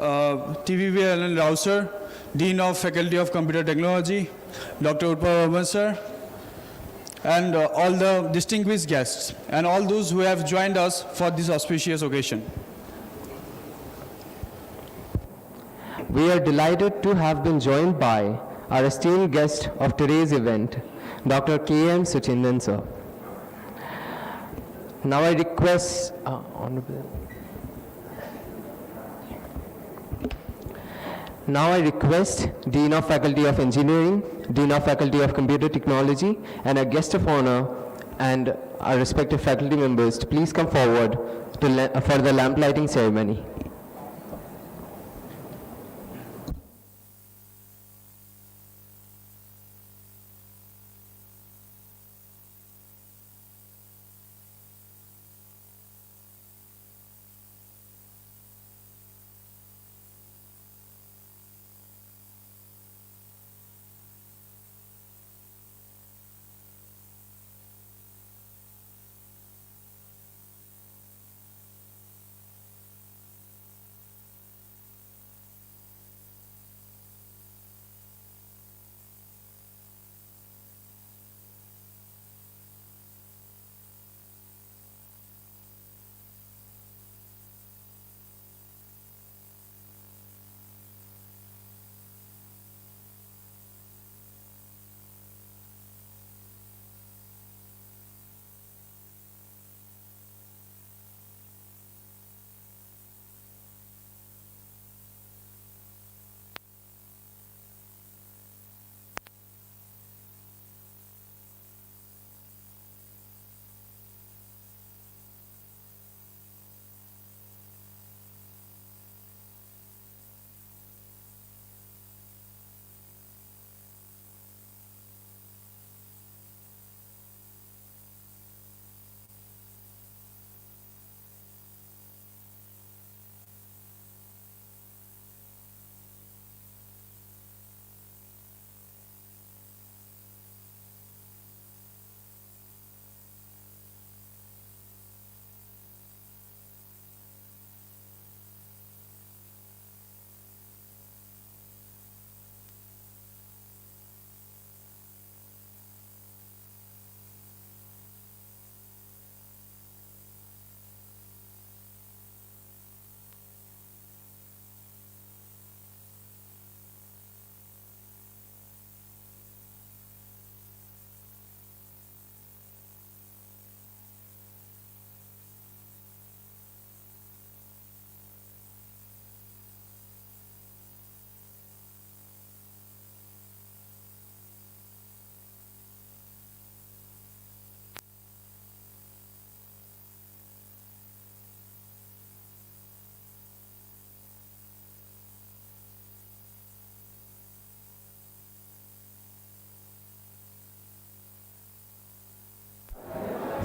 TVV Alan Rao sir, Dean of Faculty of Computer Technology, Dr. Utpal Varman sir, and all the distinguished guests, and all those who have joined us for this auspicious occasion. We are delighted to have been joined by our esteemed guest of today's event, Dr. K.M. Suceendran sir. Now I request, Dean of Faculty of Engineering, Dean of Faculty of Computer Technology, and a guest of honor and our respective faculty members to please come forward for the lamp lighting ceremony.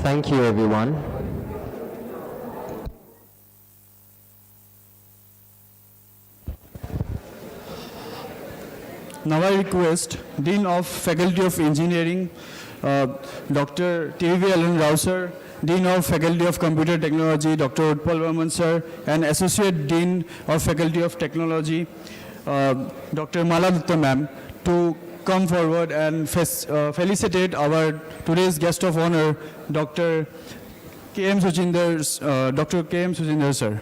Thank you, everyone. Now I request Dean of Faculty of Engineering, Dr. TVV Alan Rao sir, Dean of Faculty of Computer Technology, Dr. Utpal Varman sir, and Associate Dean of Faculty of Technology, Dr. Mala Dutta ma'am, to come forward and felicitate our today's guest of honor, Dr. K.M. Suceendran sir.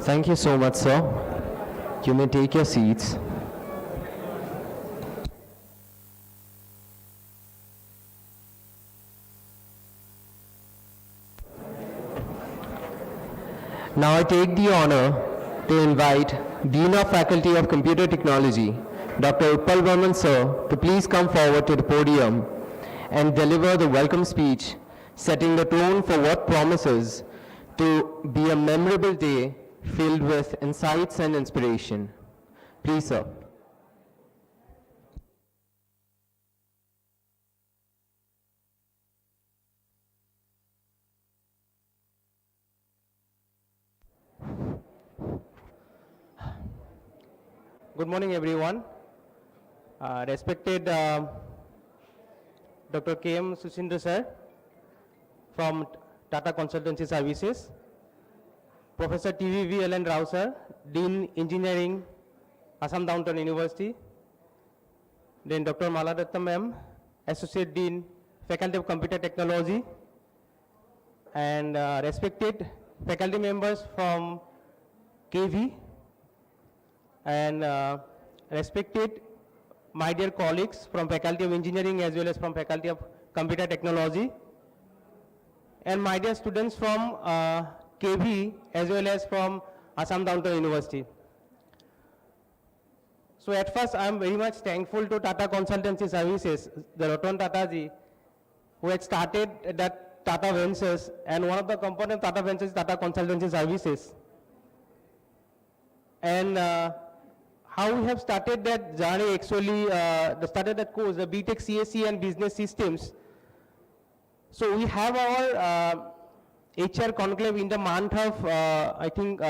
Thank you so much, sir. You may take your seats. Now I take the honor to invite Dean of Faculty of Computer Technology, Dr. Utpal Varman sir, to please come forward to the podium and deliver the welcome speech, setting the tone for what promises to be a memorable day filled with insights and inspiration. Please, sir. Good morning, everyone. Respected Dr. K.M. Suceendran sir from Tata Consultancy Services, Professor T.V. L. Rao sir, Dean Engineering, Assam Downtown University, then Dr. Maladatta ma'am, Associate Dean, Faculty of Computer Technology, and respected faculty members from KV, and respected my dear colleagues from Faculty of Engineering as well as from Faculty of Computer Technology, and my dear students from KV as well as from Assam Downtown University. So at first I am very much thankful to Tata Consultancy Services, the Ratan Tata ji, who had started that Tata Ventures, and one of the components of Tata Ventures is Tata Consultancy Services. And how we have started that journey actually, started that course, the BTech CSE and Business Systems. So we have our HR conclave in the month of, I think,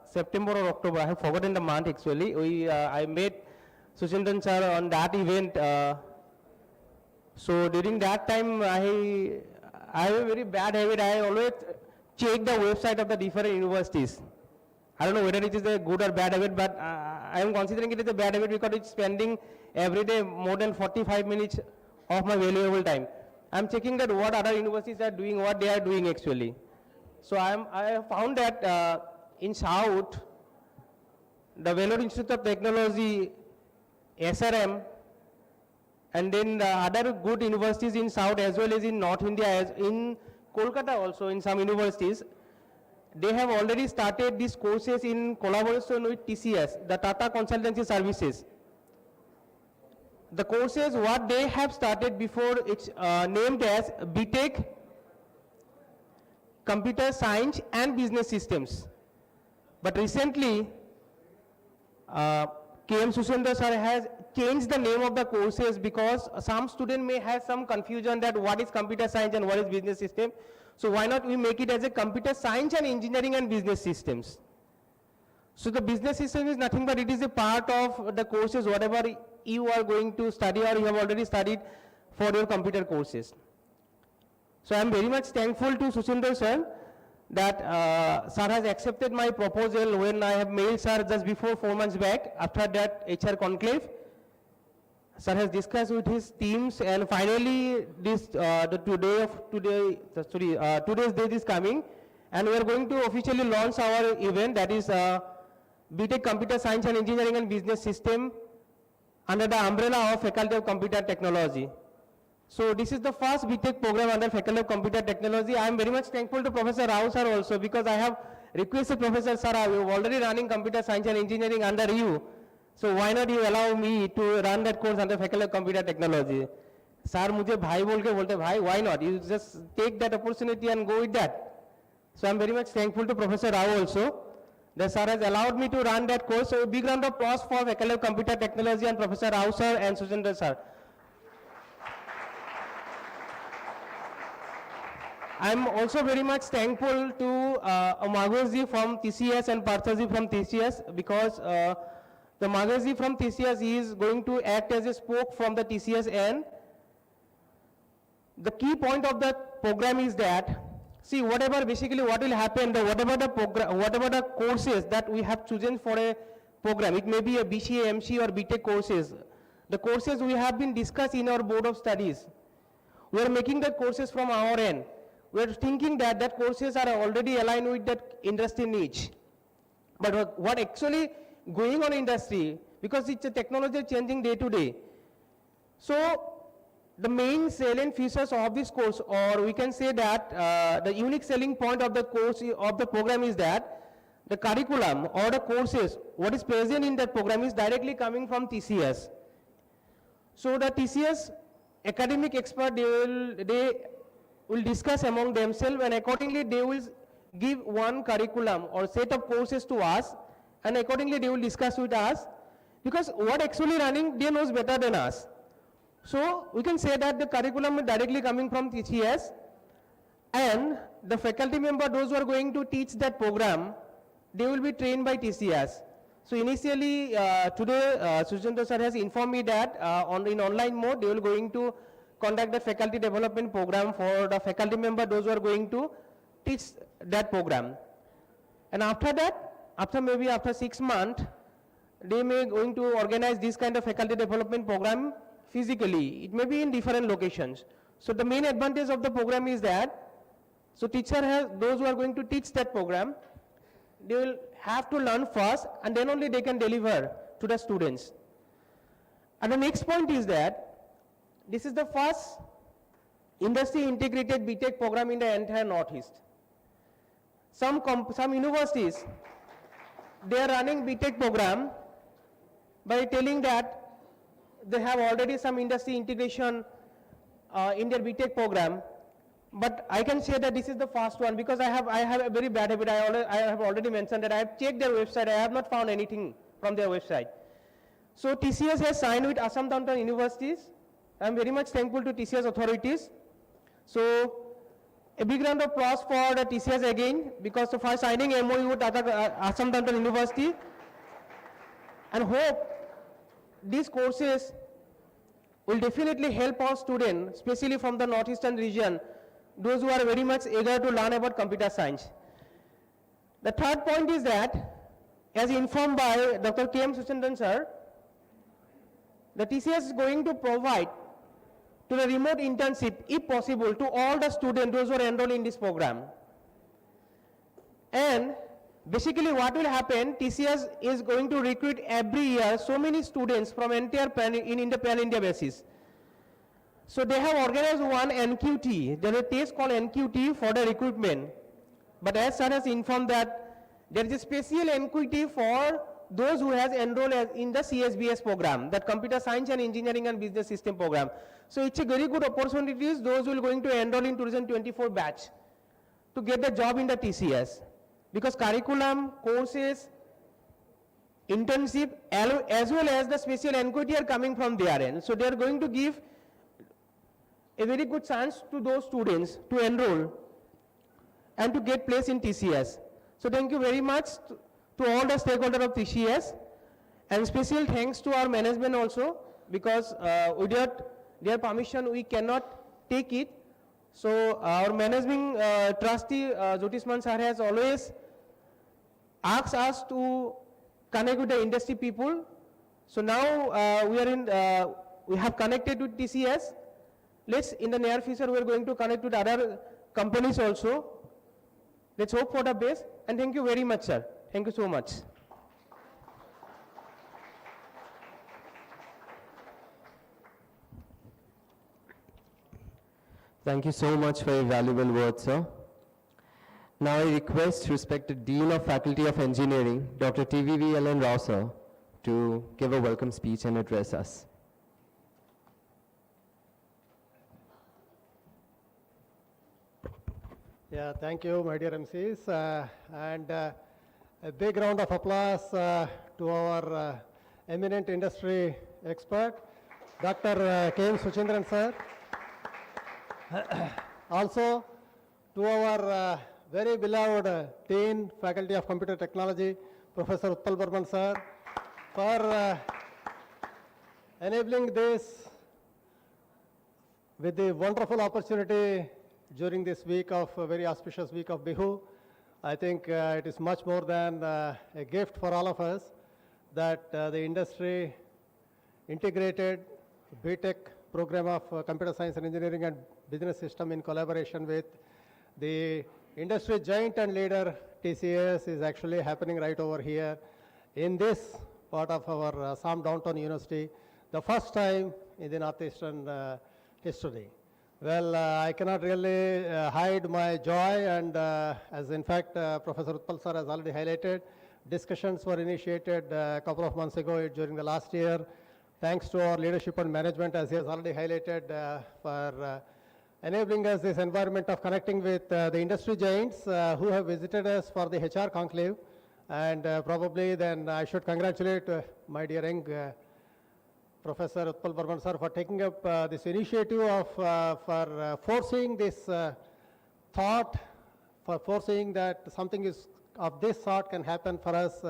September or October. I have forgotten the month actually. I met Suceendran sir on that event. So during that time, I have a very bad habit. I always check the website of the different universities. I don't know whether it is a good or bad habit, but I am considering it as a bad habit because it's spending every day more than 45 minutes of my valuable time. I'm checking that what other universities are doing, what they are doing actually. So I have found that in South, the Vellore Institute of Technology, SRM, and then the other good universities in South as well as in North India, as in Kolkata also in some universities, they have already started these courses in collaboration with TCS, the Tata Consultancy Services. The courses, what they have started before, it's named as BTech, Computer Science and Business Systems. But recently, K.M. Suceendran sir has changed the name of the courses because some student may have some confusion that what is computer science and what is business system. So why not we make it as a computer science and engineering and business systems. So the business system is nothing but it is a part of the courses whatever you are going to study or you have already studied for your computer courses. So I am very much thankful to Suceendran sir that sir has accepted my proposal when I have mailed sir just before 4 months back after that HR conclave. Sir has discussed with his teams and finally this today's date is coming and we are going to officially launch our event, that is BTech Computer Science and Engineering and Business System under the umbrella of Faculty of Computer Technology. So this is the first BTech program under Faculty of Computer Technology. I am very much thankful to Professor Rao sir also because I have requested Professor sir, you are already running Computer Science and Engineering under you. So why not you allow me to run that course under Faculty of Computer Technology? Sir मुझे भाई बोल के बोलते भाई why not? You just take that opportunity and go with that. So I am very much thankful to Professor Rao also. The sir has allowed me to run that course. So a big round of applause for Faculty of Computer Technology and Professor Rao sir and Suceendran sir. I am also very much thankful to Magazji from TCS and Parthaji from TCS because the Magazji from TCS is going to act as a spoke from the TCS end. The key point of the program is that, see, whatever basically what will happen, whatever the courses that we have chosen for a program, it may be a BCA, MC or BTech courses. The courses we have been discussed in our board of studies. We are making the courses from our end. We are thinking that courses are already aligned with that industry niche. But what actually going on in industry, because it's a technology changing day to day. So the main salient features of this course, or we can say that the unique selling point of the course of the program is that the curriculum or the courses, what is present in that program is directly coming from TCS. So the TCS academic expert, they will discuss among themselves, and accordingly they will give one curriculum or set of courses to us, and accordingly they will discuss with us, because what actually running, they knows better than us. So we can say that the curriculum is directly coming from TCS, and the faculty member, those who are going to teach that program, they will be trained by TCS. So initially, today, Suceendran sir has informed me that in online mode, they will going to conduct the faculty development program for the faculty member, those who are going to teach that program. And after that, maybe after 6 months, they may going to organize this kind of faculty development program physically. It may be in different locations. So the main advantage of the program is that, so teacher has, those who are going to teach that program, they will have to learn first, and then only they can deliver to the students. And the next point is that this is the first industry integrated BTech program in the entire Northeast. Some universities, they are running BTech program by telling that they have already some industry integration in their BTech program. But I can say that this is the first one, because I have a very bad habit. I have already mentioned that I have checked their website. I have not found anything from their website. So TCS has signed with Assam Downtown Universities. I am very much thankful to TCS authorities. So a big round of applause for the TCS again, because for signing MOU with Assam Downtown University, and hope these courses will definitely help our students, especially from the northeastern region, those who are very much eager to learn about computer science. The third point is that, as informed by Dr. K.M. Suceendran sir, the TCS is going to provide to the remote internship, if possible, to all the students, those who are enrolled in this program. And basically what will happen, TCS is going to recruit every year so many students from entire pan-India basis. So they have organized one NQT, there is a test called NQT for the recruitment. But as sir has informed that there is a special NQT for those who has enrolled in the CSBS program, that Computer Science and Engineering and Business System program. So it's a very good opportunity, those who are going to enroll in 2024 batch to get the job in the TCS. Because curriculum, courses, internship, as well as the special NQT are coming from their end. So they are going to give a very good chance to those students to enroll and to get place in TCS. So thank you very much to all the stakeholders of TCS, and special thanks to our management also, because without their permission we cannot take it. So our managing trustee Jyotisman sir has always asked us to connect with the industry people. So now we have connected with TCS. Let's, in the near future, we are going to connect with other companies also. Let's hope for the best, and thank you very much, sir. Thank you so much. Thank you so much for your valuable words, sir. Now I request respected Dean of Faculty of Engineering, Dr. TVVLN Rao, sir, to give a welcome speech and address us. Yeah, thank you, my dear MCs, and a big round of applause to our eminent industry expert, Dr. K.M. Suceendran sir. Also, to our very beloved Dean, Faculty of Computer Technology, Professor Utpal Burman sir, for enabling this with the wonderful opportunity during this week of, a very auspicious week of Bihu. I think it is much more than a gift for all of us that the industry integrated BTech program of Computer Science and Engineering and Business System in collaboration with the industry giant and leader TCS is actually happening right over here in this part of our Assam Downtown University, the first time in the Northeastern history. Well, I cannot really hide my joy, and as in fact Professor Utpal sir has already highlighted, discussions were initiated a couple of months ago during the last year, thanks to our leadership and management, as he has already highlighted, for enabling us this environment of connecting with the industry giants who have visited us for the HR conclave. And probably then I should congratulate my dear young Professor Utpal Barman sir for taking up this initiative of for foreseeing this thought, for foreseeing that something is of this sort can happen for us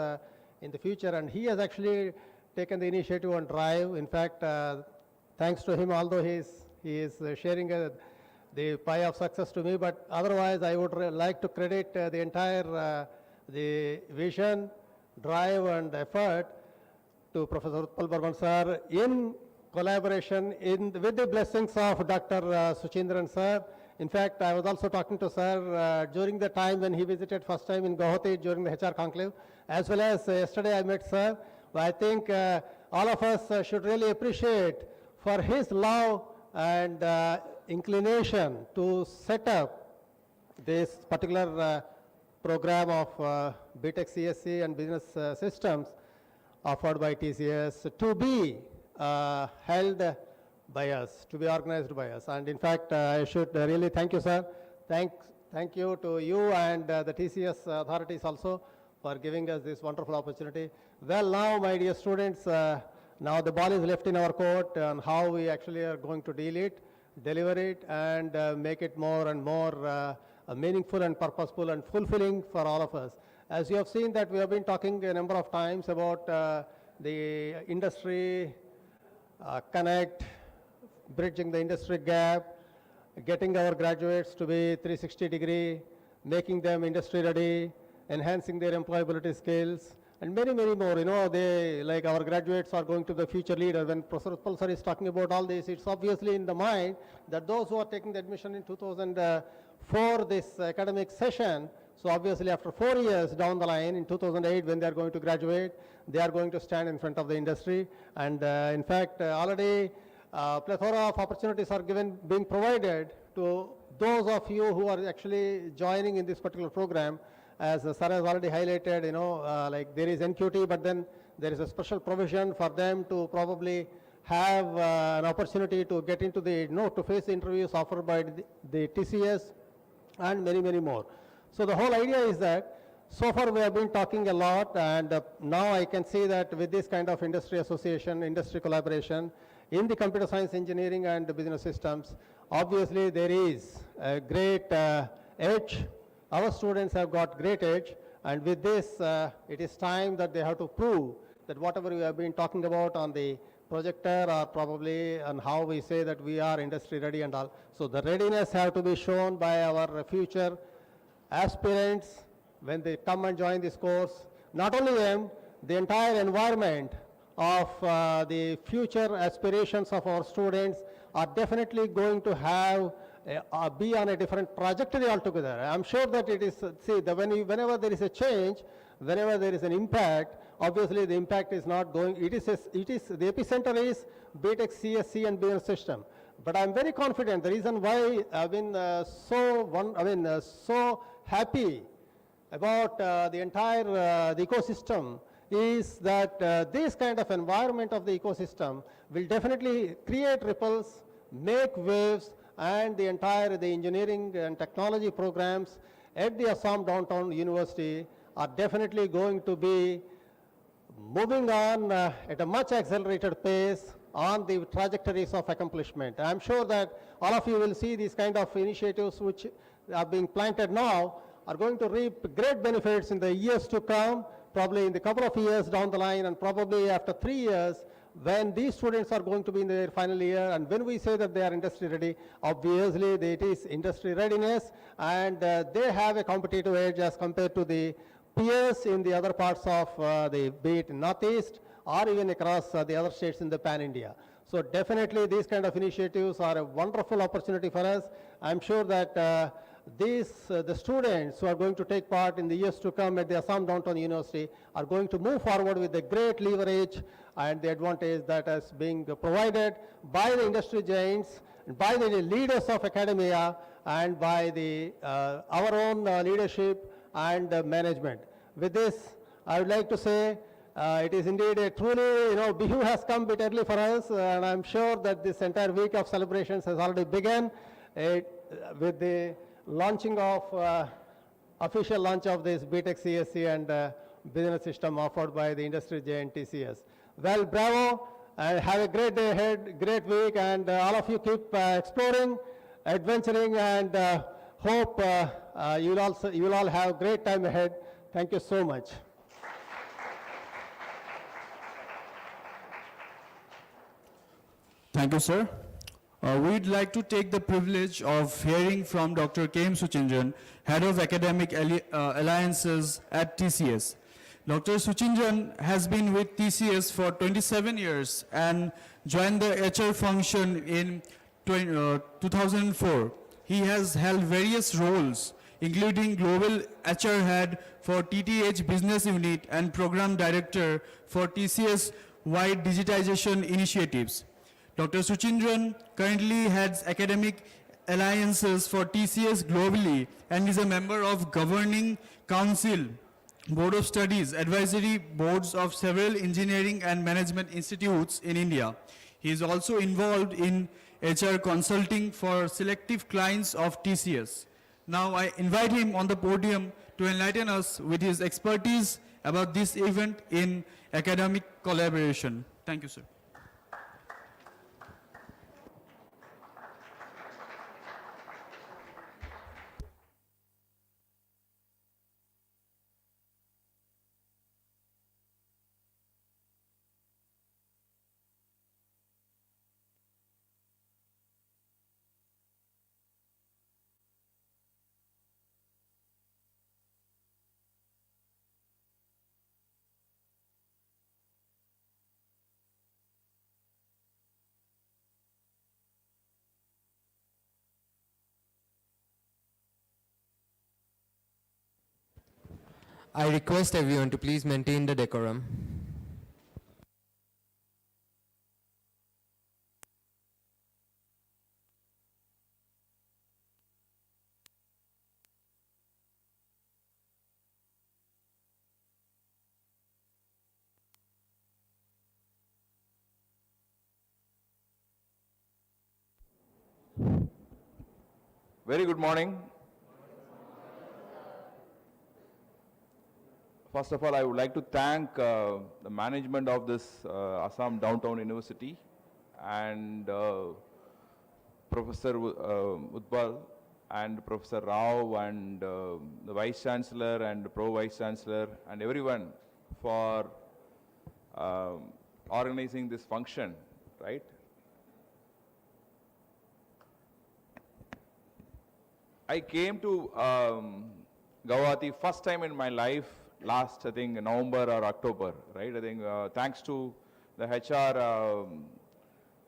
in the future. And he has actually taken the initiative and drive. In fact, thanks to him, although he is sharing the pie of success to me, but otherwise I would like to credit the entire the vision, drive and effort to Professor Utpal Barman sir in collaboration with the blessings of Dr. Suceendran sir. In fact, I was also talking to sir during the time when he visited first time in Guwahati during the HR conclave, as well as yesterday I met sir. I think all of us should really appreciate for his love and inclination to set up this particular program of BTech CSC and business systems offered by TCS to be held by us, to be organized by us. And in fact, I should really thank you, sir. Thank you to you and the TCS authorities also for giving us this wonderful opportunity. Well, now, my dear students, now the ball is left in our court on how we actually are going to deal it, deliver it, and make it more and more meaningful and purposeful and fulfilling for all of us. As you have seen that we have been talking a number of times about the industry connect, bridging the industry gap, getting our graduates to be 360-degree, making them industry ready, enhancing their employability skills, and many, many more. You know, they, like our graduates are going to the future leader. When Professor Utpal sir is talking about all this, it's obviously in the mind that those who are taking the admission in 2004, this academic session, so obviously after 4 years down the line, in 2008, when they are going to graduate, they are going to stand in front of the industry. And in fact, already plethora of opportunities are being provided to those of you who are actually joining in this particular program. As sir has already highlighted, you know, like there is NQT, but then there is a special provision for them to probably have an opportunity to get into the, you know, to face the interviews offered by the TCS and many, many more. So the whole idea is that so far we have been talking a lot, and now I can see that with this kind of industry association, industry collaboration in the computer science engineering and the business systems, obviously there is a great edge. Our students have got great edge, and with this, it is time that they have to prove that whatever we have been talking about on the projector or probably on how we say that we are industry ready and all. So the readiness have to be shown by our future aspirants when they come and join this course. Not only them, the entire environment of the future aspirations of our students are definitely going to have be on a different trajectory altogether. I'm sure that it is, see, whenever there is a change, whenever there is an impact, obviously the impact is not going, the epicenter is BTech CSC and business system. But I'm very confident, the reason why I've been so happy about the entire the ecosystem is that this kind of environment of the ecosystem will definitely create ripples, make waves, and the engineering and technology programs at the Assam Downtown University are definitely going to be moving on at a much accelerated pace on the trajectories of accomplishment. I'm sure that all of you will see these kind of initiatives which are being planted now are going to reap great benefits in the years to come, probably in the couple of years down the line, and probably after 3 years, when these students are going to be in their final year, and when we say that they are industry ready, obviously it is industry readiness, and they have a competitive edge as compared to the peers in the other parts of be it Northeast or even across the other states in the pan-India. So definitely these kind of initiatives are a wonderful opportunity for us. I'm sure that the students who are going to take part in the years to come at the Assam Downtown University are going to move forward with the great leverage and the advantage that is being provided by the industry giants, by the leaders of academia, and by our own leadership and management. With this, I would like to say it is indeed a truly, Bihu has come a bit early for us, and I'm sure that this entire week of celebrations has already begun with the launching of, official launch of this BTech CSC and business system offered by the industry giant TCS. Well, bravo, and have a great day ahead, great week, and all of you keep exploring, adventuring, and hope you will all have great time ahead. Thank you so much. Thank you, sir. We'd like to take the privilege of hearing from Dr. K. M. Suceendran, Head of Academic Alliances at TCS. Dr. Suceendran has been with TCS for 27 years and joined the HR function in 2004. He has held various roles, including Global HR Head for TTH Business Unit and Program Director for TCS-wide digitization initiatives. Dr. Suceendran currently heads academic alliances for TCS globally and is a member of Governing Council, Board of Studies, advisory boards of several engineering and management institutes in India. He is also involved in HR consulting for selective clients of TCS. Now I invite him on the podium to enlighten us with his expertise about this event in academic collaboration. Thank you, sir. I request everyone to please maintain the decorum. Very good morning. First of all, I would like to thank the management of this Assam Downtown University and Professor Utpal and Professor Rao and the Vice Chancellor and Pro Vice Chancellor and everyone for organizing this function, right? I came to Guwahati first time in my life last, I think, November or October, right? I think thanks to the HR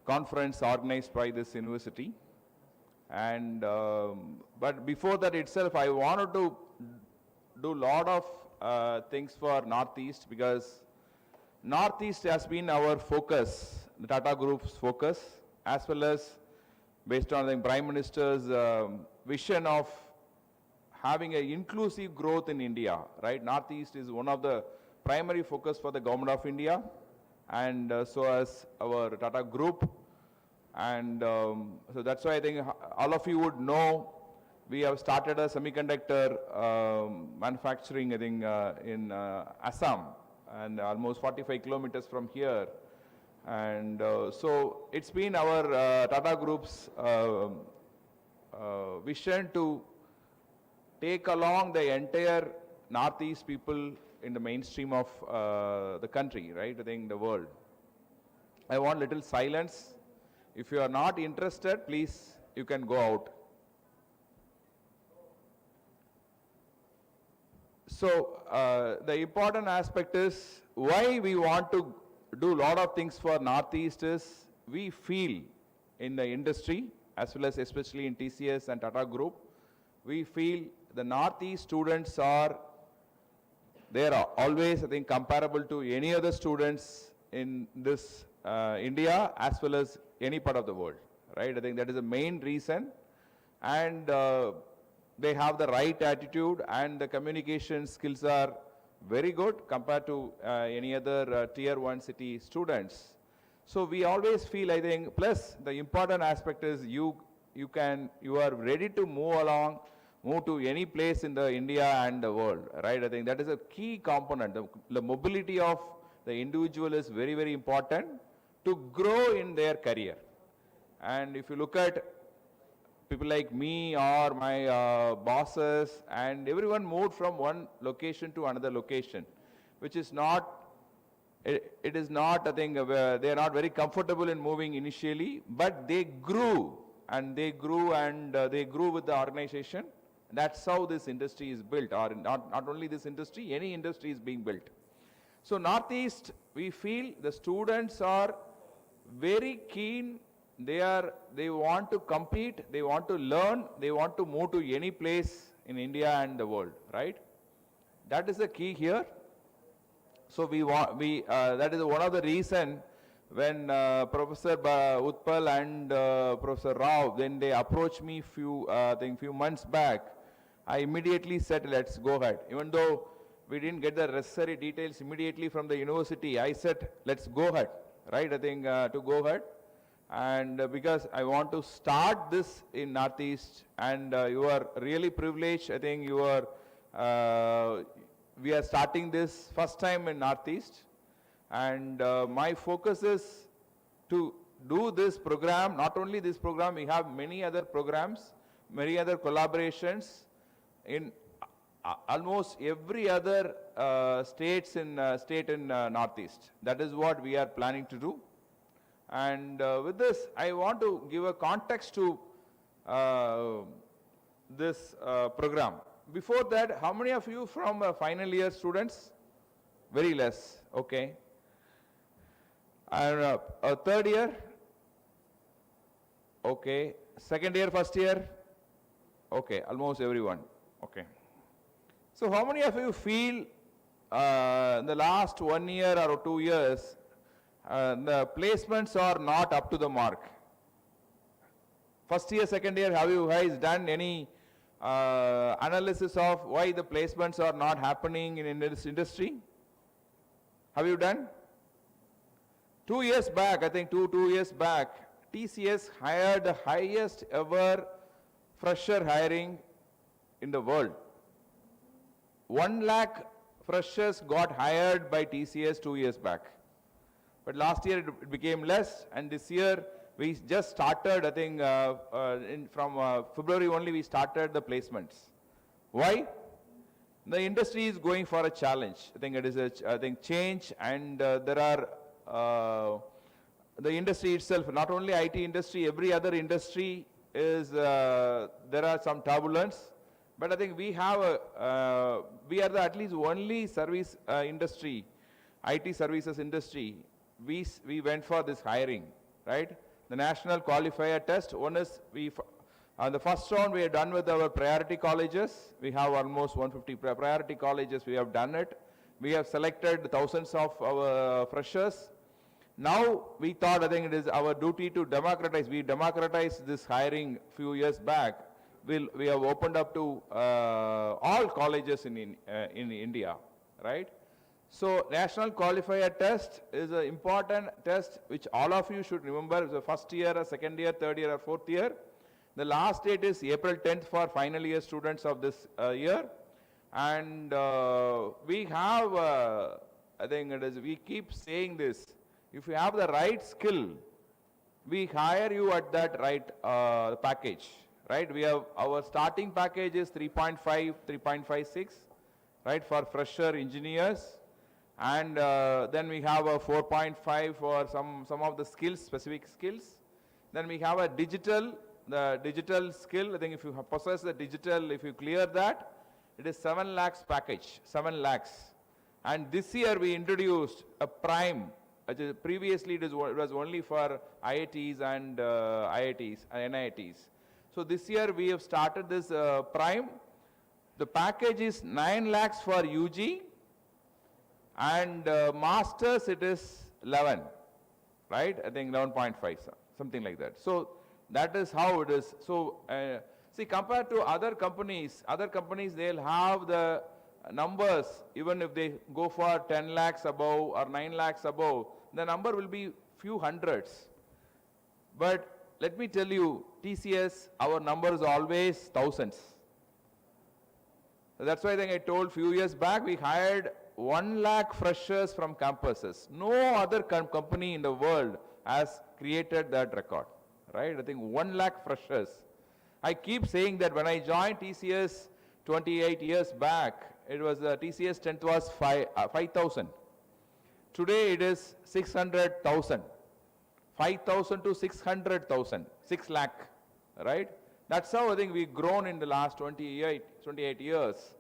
conference organized by this university. And, but before that itself, I wanted to do a lot of things for Northeast because Northeast has been our focus, the Tata Group's focus, as well as based on the Prime Minister's vision of having an inclusive growth in India, right? Northeast is one of the primary focus for the Government of India, and so as our Tata Group. And so that's why I think all of you would know we have started a semiconductor manufacturing, I think, in Assam, and almost 45 kilometers from here. And so it's been our Tata Group's vision to take along the entire Northeast people in the mainstream of the country, right? I think the world. I want little silence. If you are not interested, please, you can go out. So the important aspect is why we want to do a lot of things for Northeast is we feel in the industry as well as especially in TCS and Tata Group, we feel the Northeast students are, they are always, I think, comparable to any other students in this India as well as any part of the world, right? I think that is the main reason. And they have the right attitude and the communication skills are very good compared to any other tier 1 city students. So we always feel, I think, plus the important aspect is you are ready to move to any place in the India and the world, right? I think that is a key component. The mobility of the individual is very, very important to grow in their career. And if you look at people like me or my bosses, and everyone moved from one location to another location, which is not, it is not, I think, they are not very comfortable in moving initially, but they grew, and they grew with the organization. That's how this industry is built, or not only this industry, any industry is being built. So Northeast, we feel the students are very keen. They want to compete, they want to learn, they want to move to any place in India and the world, right? That is the key here. So that is one of the reason when Professor Utpal and Professor Rao, when they approached me few months back, I immediately said, let's go ahead. Even though we didn't get the necessary details immediately from the university, I said, let's go ahead, right? I think to go ahead. And because I want to start this in Northeast, and you are really privileged. I think we are starting this first time in Northeast, and my focus is to do this program. Not only this program, we have many other programs, many other collaborations in almost every other state in Northeast. That is what we are planning to do. And with this, I want to give a context to this program. Before that, how many of you from final year students? Very less, okay. And third year? Okay. Second year, first year? Okay, almost everyone, okay. So how many of you feel in the last 1 year or 2 years, the placements are not up to the mark? First year, second year, have you guys done any analysis of why the placements are not happening in this industry? Have you done? 2 years back, I think two years back, TCS hired the highest ever fresher hiring in the world. 1 lakh freshers got hired by TCS 2 years back. But last year it became less, and this year we just started, I think, from February only we started the placements. Why? The industry is going for a challenge. I think it is a change, and there are the industry itself, not only IT industry, every other industry is, there are some turbulence. But I think we have we are the at least only service industry, IT services industry. We went for this hiring, right? The national qualifier test, one is on the first round we are done with our priority colleges. We have almost 150 priority colleges, we have done it. We have selected thousands of our freshers. Now we thought, I think it is our duty to democratize. We democratized this hiring few years back. We have opened up to all colleges in India, right? So national qualifier test is an important test which all of you should remember. It's the first year, or second year, third year, or fourth year. The last date is April 10th for final year students of this year. And we have, I think it is, we keep saying this, if you have the right skill, we hire you at that right package, right? We have, our starting package is 3.5, 3.56, right, for fresher engineers. And then we have a 4.5 for some of the skills, specific skills. Then we have a the digital skill. I think if you possess the digital, if you clear that, it is 7 lakhs package, 7 lakhs. And this year we introduced a prime. Previously it was only for IITs and IITs and NIITs. So this year we have started this Prime. The package is 9 lakhs for UG, and Masters it is 11, right? I think 11.5, something like that. So that is how it is. So see, compared to other companies they'll have the numbers, even if they go for 10 lakhs above or 9 lakhs above, the number will be few hundreds. But let me tell you, TCS, our number is always thousands. That's why I think I told few years back, we hired 1 lakh freshers from campuses. No other company in the world has created that record, right? I think 1 lakh freshers. I keep saying that when I joined TCS 28 years back, it was TCS strength was 5,000. Today it is 600,000. 5,000 to 600,000, 6 lakh, right? That's how I think we've grown in the last 28 years.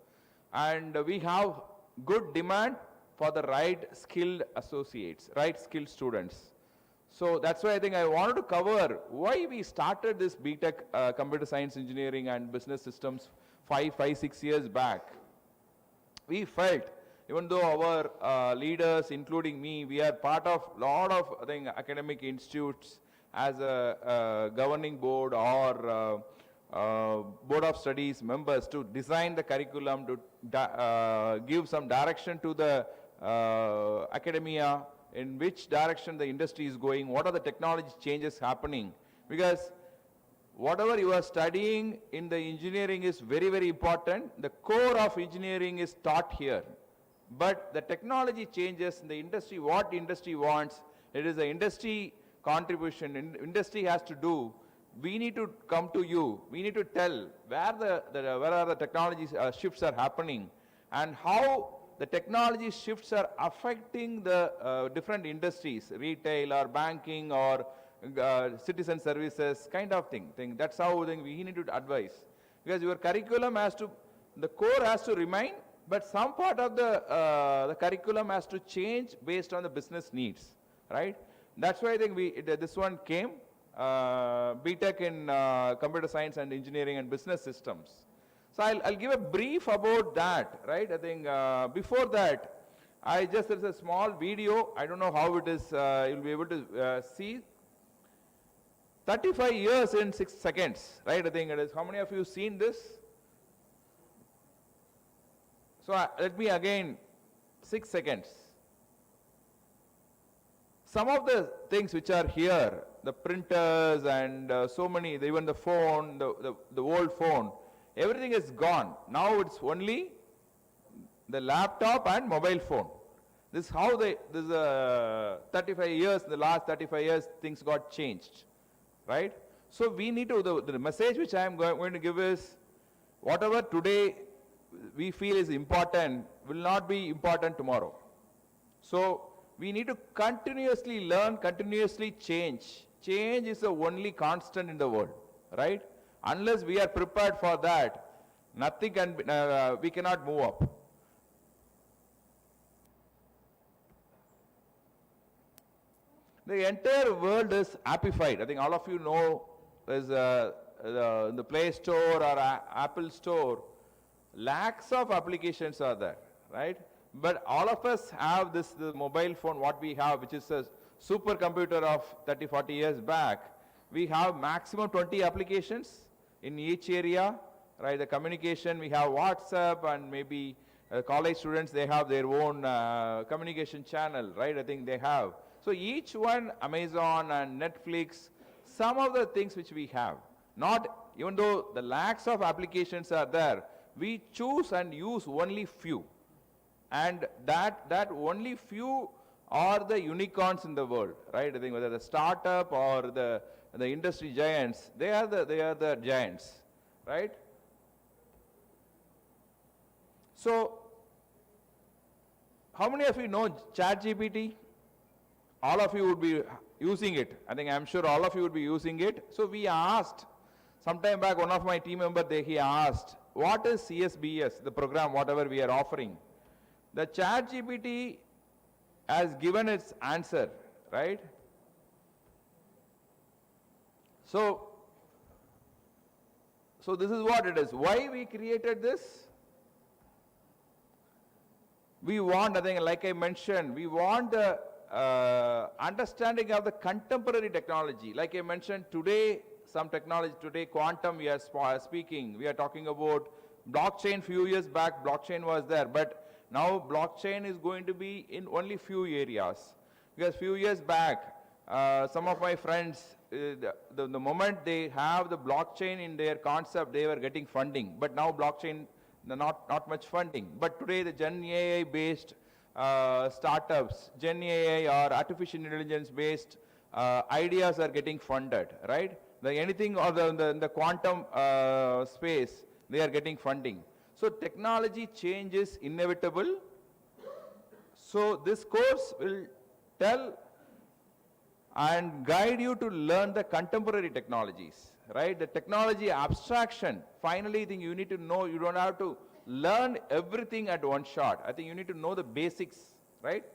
And we have good demand for the right skilled associates, right skilled students. So that's why I think I wanted to cover why we started this BTech Computer Science Engineering and Business Systems 6 years back. We felt, even though our leaders, including me, we are part of a lot of I think, academic institutes as a governing board or board of studies members to design the curriculum, to give some direction to the academia, in which direction the industry is going, what are the technology changes happening. Because whatever you are studying in the engineering is very, very important. The core of engineering is taught here. But the technology changes in the industry, what industry wants, it is the industry contribution, industry has to do. We need to come to you, we need to tell where are the technology shifts are happening and how the technology shifts are affecting the different industries, retail or banking or citizen services kind of thing. That's how we need to advise. Because your curriculum has to, the core has to remain, but some part of the curriculum has to change based on the business needs, right? That's why I think this one came, BTech in Computer Science and Engineering and Business Systems. So I'll give a brief about that, right? I think before that, there's a small video, I don't know how it is, you'll be able to see. 35 years in 6 seconds, right? I think it is. How many of you seen this? So let me again, 6 seconds. Some of the things which are here, the printers and so many, even the phone, the old phone, everything is gone. Now it's only the laptop and mobile phone. This is how the last 35 years, things got changed, right? So we need to, the message which I am going to give is, whatever today we feel is important will not be important tomorrow. So we need to continuously learn, continuously change. Change is the only constant in the world, right? Unless we are prepared for that, nothing can, we cannot move up. The entire world is appified. I think all of you know there's in the Play Store or Apple Store, lakhs of applications are there, right? But all of us have the mobile phone, what we have, which is a supercomputer of 30, 40 years back. We have maximum 20 applications in each area, right? The communication, we have WhatsApp, and maybe college students, they have their own communication channel, right? I think they have. So each one, Amazon and Netflix, some of the things which we have, not, even though the lakhs of applications are there, we choose and use only few. And that only few are the unicorns in the world, right? I think whether the startup or the industry giants, they are the giants, right? So, how many of you know ChatGPT? All of you would be using it. I think I'm sure all of you would be using it. So we asked, sometime back, one of my team members, he asked, what is CSBS, the program, whatever we are offering? The ChatGPT has given its answer, right? So So this is what it is. Why we created this? We want, I think, like I mentioned, we want the understanding of the contemporary technology. Like I mentioned, today, some technology, today quantum we are speaking, we are talking about blockchain. Few years back, blockchain was there, but now blockchain is going to be in only few areas. Because few years back, some of my friends, the moment they have the blockchain in their concept, they were getting funding. But now blockchain, not much funding. But today the Gen AI based startups, Gen AI or artificial intelligence based ideas are getting funded, right? Anything or the quantum space, they are getting funding. So technology change is inevitable. So this course will tell and guide you to learn the contemporary technologies, right? The technology abstraction. Finally, I think you need to know, you don't have to learn everything at one shot. I think you need to know the basics, right?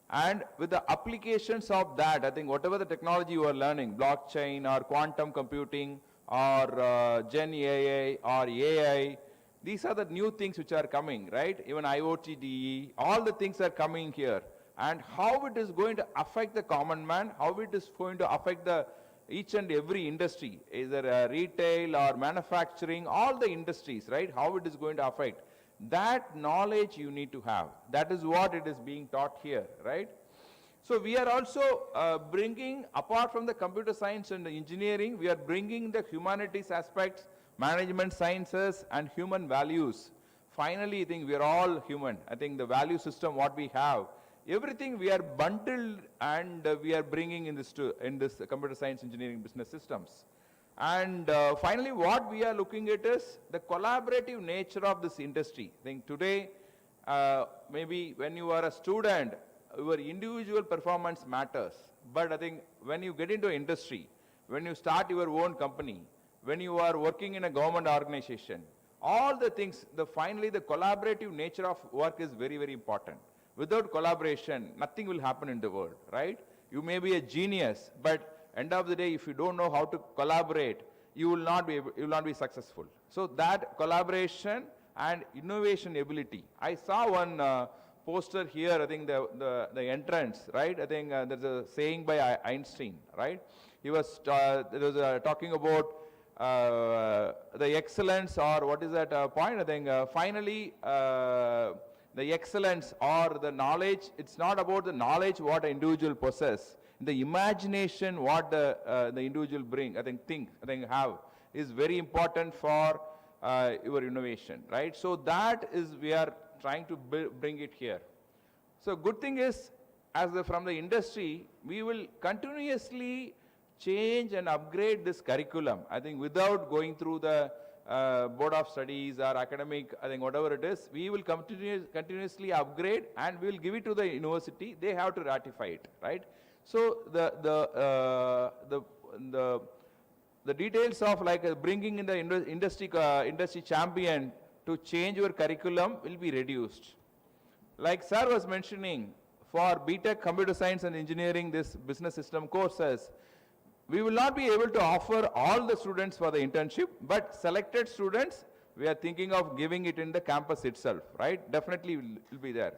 And with the applications of that, I think whatever the technology you are learning, blockchain or quantum computing or Gen AI or AI, these are the new things which are coming, right? Even IoT, DE, all the things are coming here. And how it is going to affect the common man, how it is going to affect the each and every industry, either retail or manufacturing, all the industries, right? How it is going to affect. That knowledge you need to have. That is what it is being taught here, right? So we are also bringing, apart from the computer science and the engineering, we are bringing the humanities aspects, management sciences and human values. Finally, I think we are all human. I think the value system what we have, everything we are bundled and we are bringing in this computer science engineering business systems. And finally, what we are looking at is the collaborative nature of this industry. I think today, maybe when you are a student, your individual performance matters. But I think when you get into industry, when you start your own company, when you are working in a government organization, all the things, finally the collaborative nature of work is very, very important. Without collaboration, nothing will happen in the world, right? You may be a genius, but end of the day, if you don't know how to collaborate, you will not be successful. So that collaboration and innovation ability. I saw one poster here, I think the entrance, right? I think there's a saying by Einstein, right? He was talking about the excellence, or what is that point? I think finally the excellence or the knowledge, it's not about the knowledge what an individual possess. The imagination what the individual bring, I think have, is very important for your innovation, right? So that is, we are trying to bring it here. So good thing is, from the industry, we will continuously change and upgrade this curriculum. I think without going through the board of studies or academic, I think whatever it is, we will continuously upgrade and we will give it to the university. They have to ratify it, right? So the details of like bringing in the industry champion to change your curriculum will be reduced. Like sir was mentioning, for BTech Computer Science and Engineering, this business system courses, we will not be able to offer all the students for the internship, but selected students, we are thinking of giving it in the campus itself, right? Definitely will be there.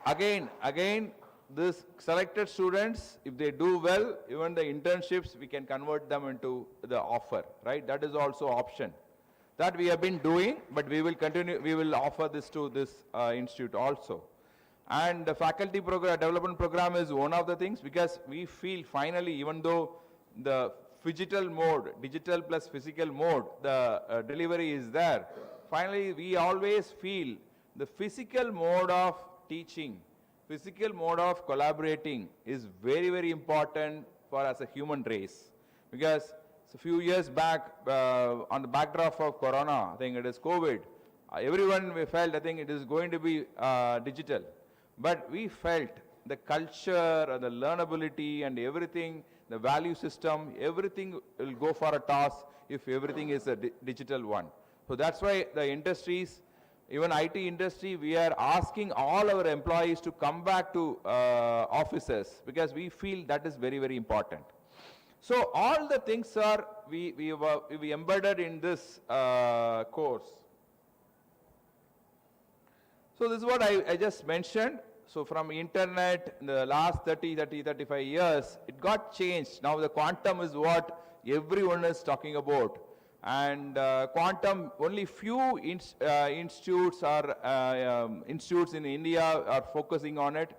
Again, these selected students, if they do well, even the internships, we can convert them into the offer, right? That is also option. That we have been doing, but we will continue, we will offer this to this institute also. And the faculty program, development program is one of the things, because we feel finally, even though the digital plus physical mode, the delivery is there, finally we always feel the physical mode of teaching, physical mode of collaborating is very, very important for us as a human race. Because a few years back, on the backdrop of Corona, I think it is COVID, everyone we felt, I think it is going to be digital. But we felt the culture, the learnability and everything, the value system, everything will go for a toss if everything is a digital one. So that's why the industries, even IT industry, we are asking all our employees to come back to offices, because we feel that is very, very important. So all the things are we embedded in this course. So this is what I just mentioned. So from internet in the last 35 years, it got changed. Now the quantum is what everyone is talking about. And quantum, only few institutes in India are focusing on it.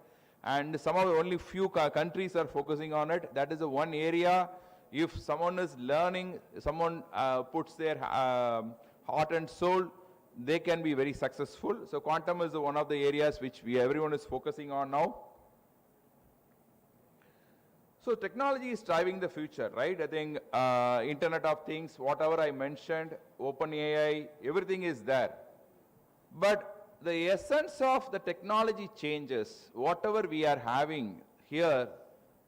And some of the only few countries are focusing on it. That is the one area. If someone is learning, someone puts their heart and soul, they can be very successful. So quantum is one of the areas which everyone is focusing on now. So technology is driving the future, right? I think Internet of Things, whatever I mentioned, OpenAI, everything is there. But the essence of the technology changes, whatever we are having here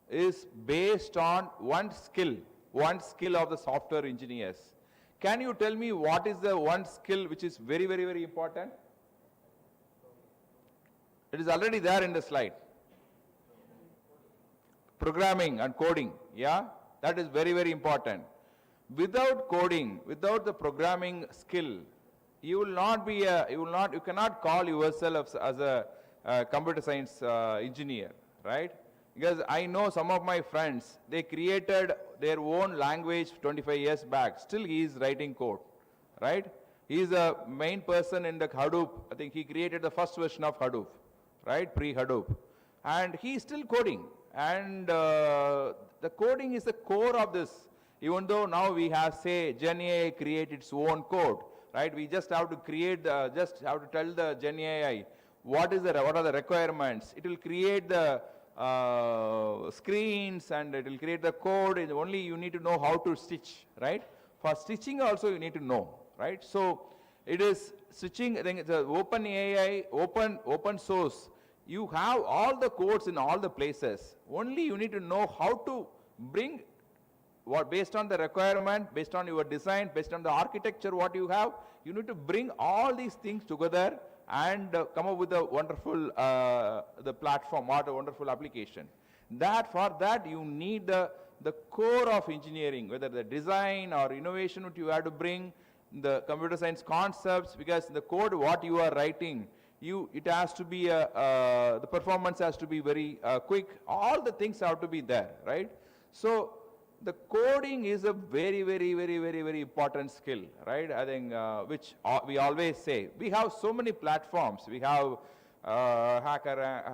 is based on one skill of the software engineers. Can you tell me what is the one skill which is very, very, very important? It is already there in the slide. Programming and coding, yeah? That is very, very important. Without coding, without the programming skill, you cannot call yourself as a computer science engineer, right? Because I know some of my friends, they created their own language 25 years back. Still he is writing code, right? He is a main person in the Hadoop. I think he created the first version of Hadoop, right? Pre-Hadoop. And he is still coding. And the coding is the core of this. Even though now we have, say, GenAI create its own code, right? We just have to create, just have to tell the GenAI what are the requirements. It will create the screens and it will create the code. Only you need to know how to stitch, right? For stitching also you need to know, right? So it is stitching. I think it's OpenAI, open source. You have all the codes in all the places. Only you need to know how to bring what based on the requirement, based on your design, based on the architecture what you have. You need to bring all these things together and come up with a wonderful the platform or a wonderful application. For that you need the core of engineering, whether the design or innovation which you have to bring, the computer science concepts, because the code what you are writing, it has to be the performance has to be very quick. All the things have to be there, right? So the coding is a very, very, very, very, very important skill, right? I think which we always say. We have so many platforms. We have HackerRank,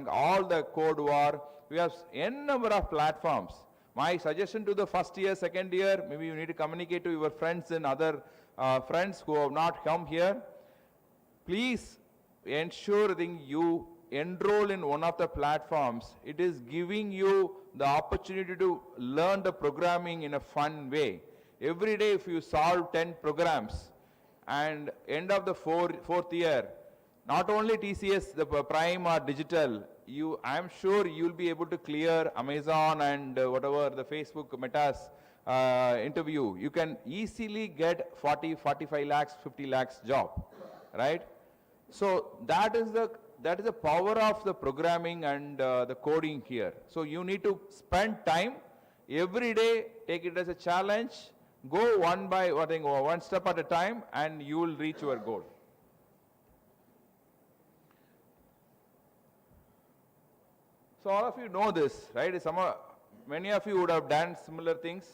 all the code war. We have n number of platforms. My suggestion to the first year, second year, maybe you need to communicate to your friends and other friends who have not come here. Please ensure that you enroll in one of the platforms. It is giving you the opportunity to learn the programming in a fun way. Every day if you solve 10 programs and end of the fourth year, not only TCS, the Prime or Digital, I'm sure you'll be able to clear Amazon and whatever the Facebook Meta's interview. You can easily get 40, 45 lakhs, 50 lakhs job, right? So that is the power of the programming and the coding here. So you need to spend time every day, take it as a challenge, go one step at a time, and you will reach your goal. So all of you know this, right? Many of you would have done similar things,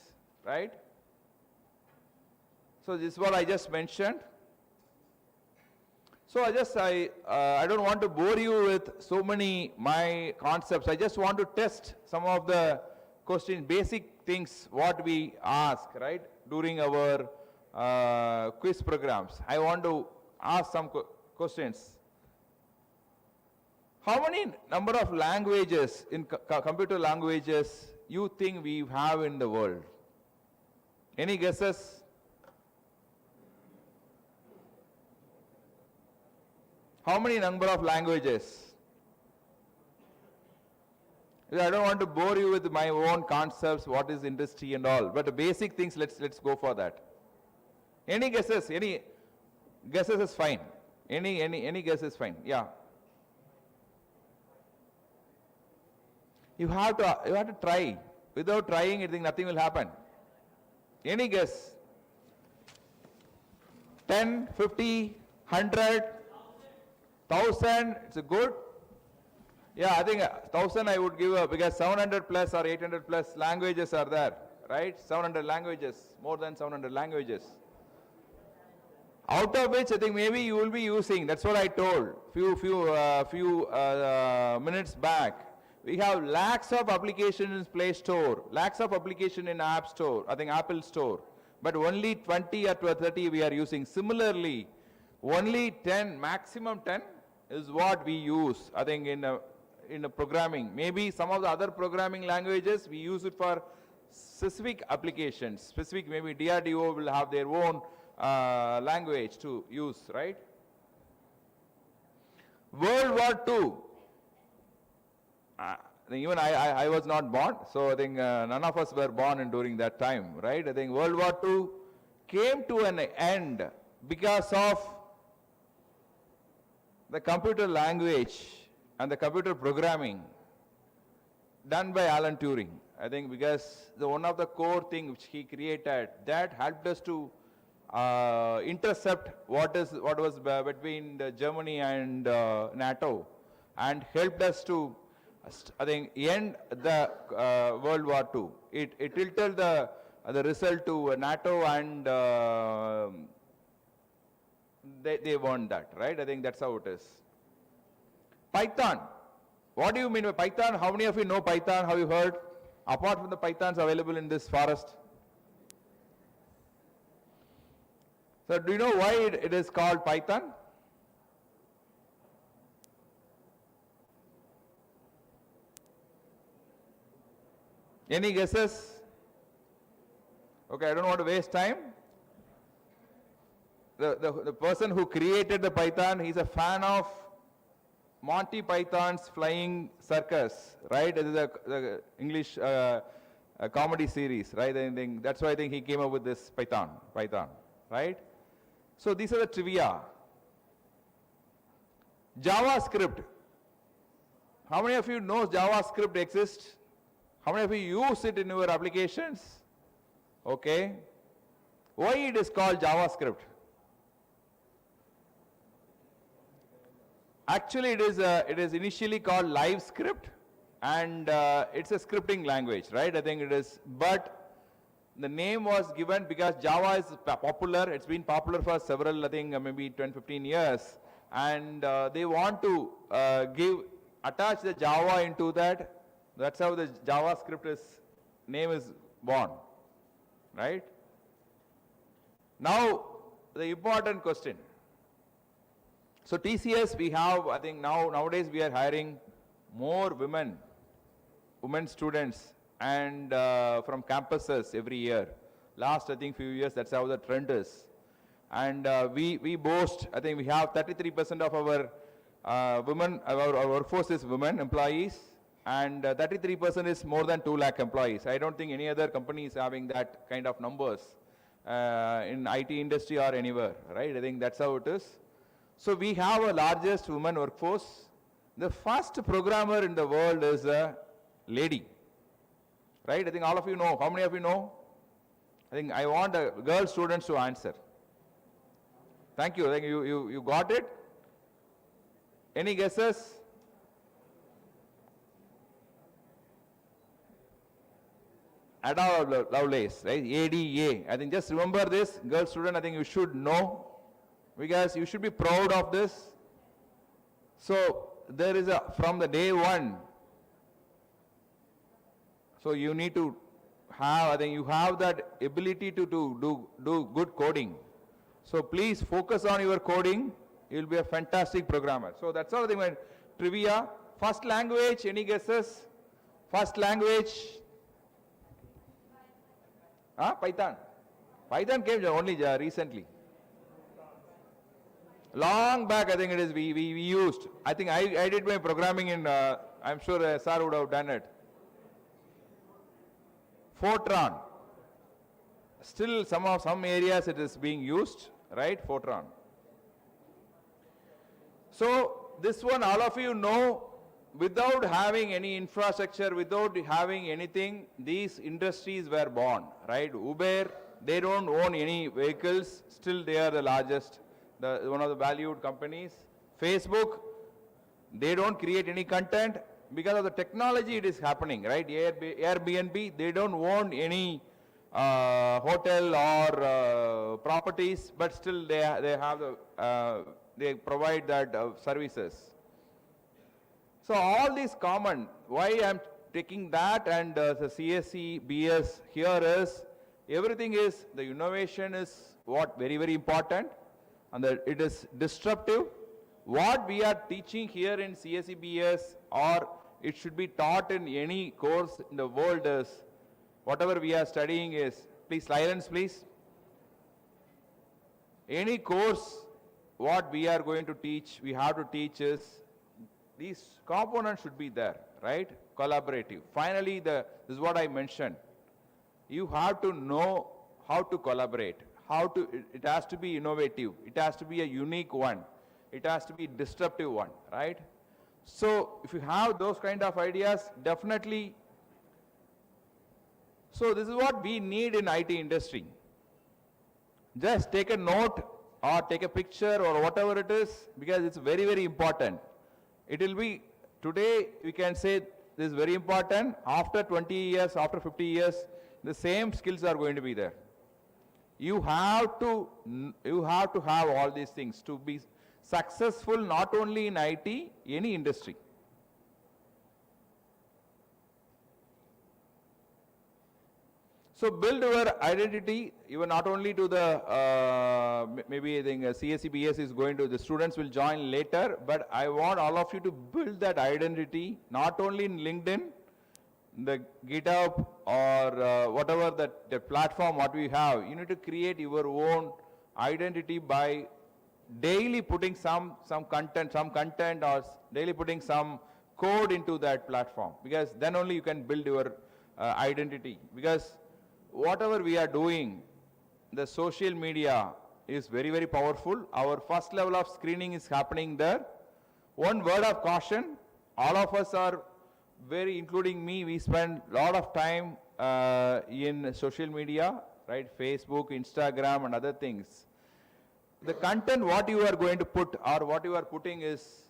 right? So this is what I just mentioned. So I don't want to bore you with so many my concepts. I just want to test some of the questions, basic things what we ask, right, during our quiz programs. I want to ask some questions. How many number of languages in computer languages you think we have in the world? Any guesses? How many number of languages? I don't want to bore you with my own concepts, what is industry and all, but the basic things, let's go for that. Any guesses? Any guesses is fine. Any guess is fine. Yeah. You have to try. Without trying, I think nothing will happen. Any guess? 10, 50, 100, 1000, it's a good? Yeah, I think 1000 I would give up because 700 plus or 800 plus languages are there, right? 700 languages, more than 700 languages. Out of which I think maybe you will be using, that's what I told few minutes back. We have lakhs of applications in Play Store, lakhs of applications in App Store, I think Apple Store, but only 20 or 30 we are using. Similarly, only 10, maximum 10 is what we use, I think in a programming. Maybe some of the other programming languages, we use it for specific applications. Specific, maybe DRDO will have their own language to use, right? World War II. Even I was not born, so I think none of us were born during that time, right? I think World War II came to an end because of the computer language and the computer programming done by Alan Turing. I think because one of the core things which he created that helped us to intercept what was between Germany and NATO, and helped us to, I think, end the World War II. It tilted the result to NATO, and they won that, right? I think that's how it is. Python. What do you mean by Python? How many of you know Python? Have you heard? Apart from the Pythons available in this forest. So do you know why it is called Python? Any guesses? Okay, I don't want to waste time. The person who created the Python, he's a fan of Monty Python's Flying Circus, right? This is the English comedy series, right? I think that's why I think he came up with this Python, right? So these are the trivia. JavaScript. How many of you know JavaScript exists? How many of you use it in your applications? Okay. Why it is called JavaScript? Actually, it is initially called LiveScript, and it's a scripting language, right? I think it is, but the name was given because Java is popular. It's been popular for several, I think, maybe 10, 15 years, and they want to attach the Java into that. That's how the JavaScript name is born, right? Now, the important question. So TCS, we have, I think nowadays we are hiring more women students, and from campuses every year. Last, I think, few years, that's how the trend is. And we boast, I think we have 33% of our women, our workforce is women employees, and 33% is more than 2 lakh employees. I don't think any other company is having that kind of numbers in IT industry or anywhere, right? I think that's how it is. So we have a largest women workforce. The first programmer in the world is a lady, right? I think all of you know. How many of you know? I think I want girl students to answer. Thank you. I think you got it. Any guesses? Ada Lovelace, right? ADA. I think just remember this, girl student. I think you should know, because you should be proud of this. So there is from the day one. So you need to have, I think you have that ability to do good coding. So please focus on your coding. You will be a fantastic programmer. So that's all I think. Trivia. First language, any guesses? First language? Python. Python came only recently. Long back, I think it is, we used. I think I did my programming in, I'm sure sir would have done it. Fortran. Still some areas it is being used, right? Fortran. So this one, all of you know without having any infrastructure, without having anything, these industries were born, right? Uber, they don't own any vehicles, still they are the largest, one of the valued companies. Facebook, they don't create any content because of the technology it is happening, right? Airbnb, they don't own any hotel or properties, but still they have the, they provide that services. So all these common, why I'm taking that and the CSE, BS here is, everything is, the innovation is what very, very important, and that it is disruptive. What we are teaching here in CSE, BS, or it should be taught in any course in the world is, whatever we are studying is, please silence please. Any course, what we are going to teach, we have to teach is, these components should be there, right? Collaborative. Finally, this is what I mentioned. You have to know how to collaborate, it has to be innovative, it has to be a unique one, it has to be disruptive one, right? So if you have those kind of ideas, definitely. So this is what we need in IT industry. Just take a note or take a picture or whatever it is, because it's very, very important. It will be, today we can say this is very important, after 20 years, after 50 years, the same skills are going to be there. You have to have all these things to be successful not only in IT, any industry. So build your identity, even not only to the, maybe I think CSE, BS is going to, the students will join later, but I want all of you to build that identity, not only in LinkedIn, the GitHub or whatever the platform what we have. You need to create your own identity by daily putting some content or daily putting some code into that platform, because then only you can build your identity. Because whatever we are doing, the social media is very, very powerful. Our first level of screening is happening there. One word of caution, all of us are very, including me, we spend a lot of time in social media, right? Facebook, Instagram and other things. The content what you are going to put or what you are putting is,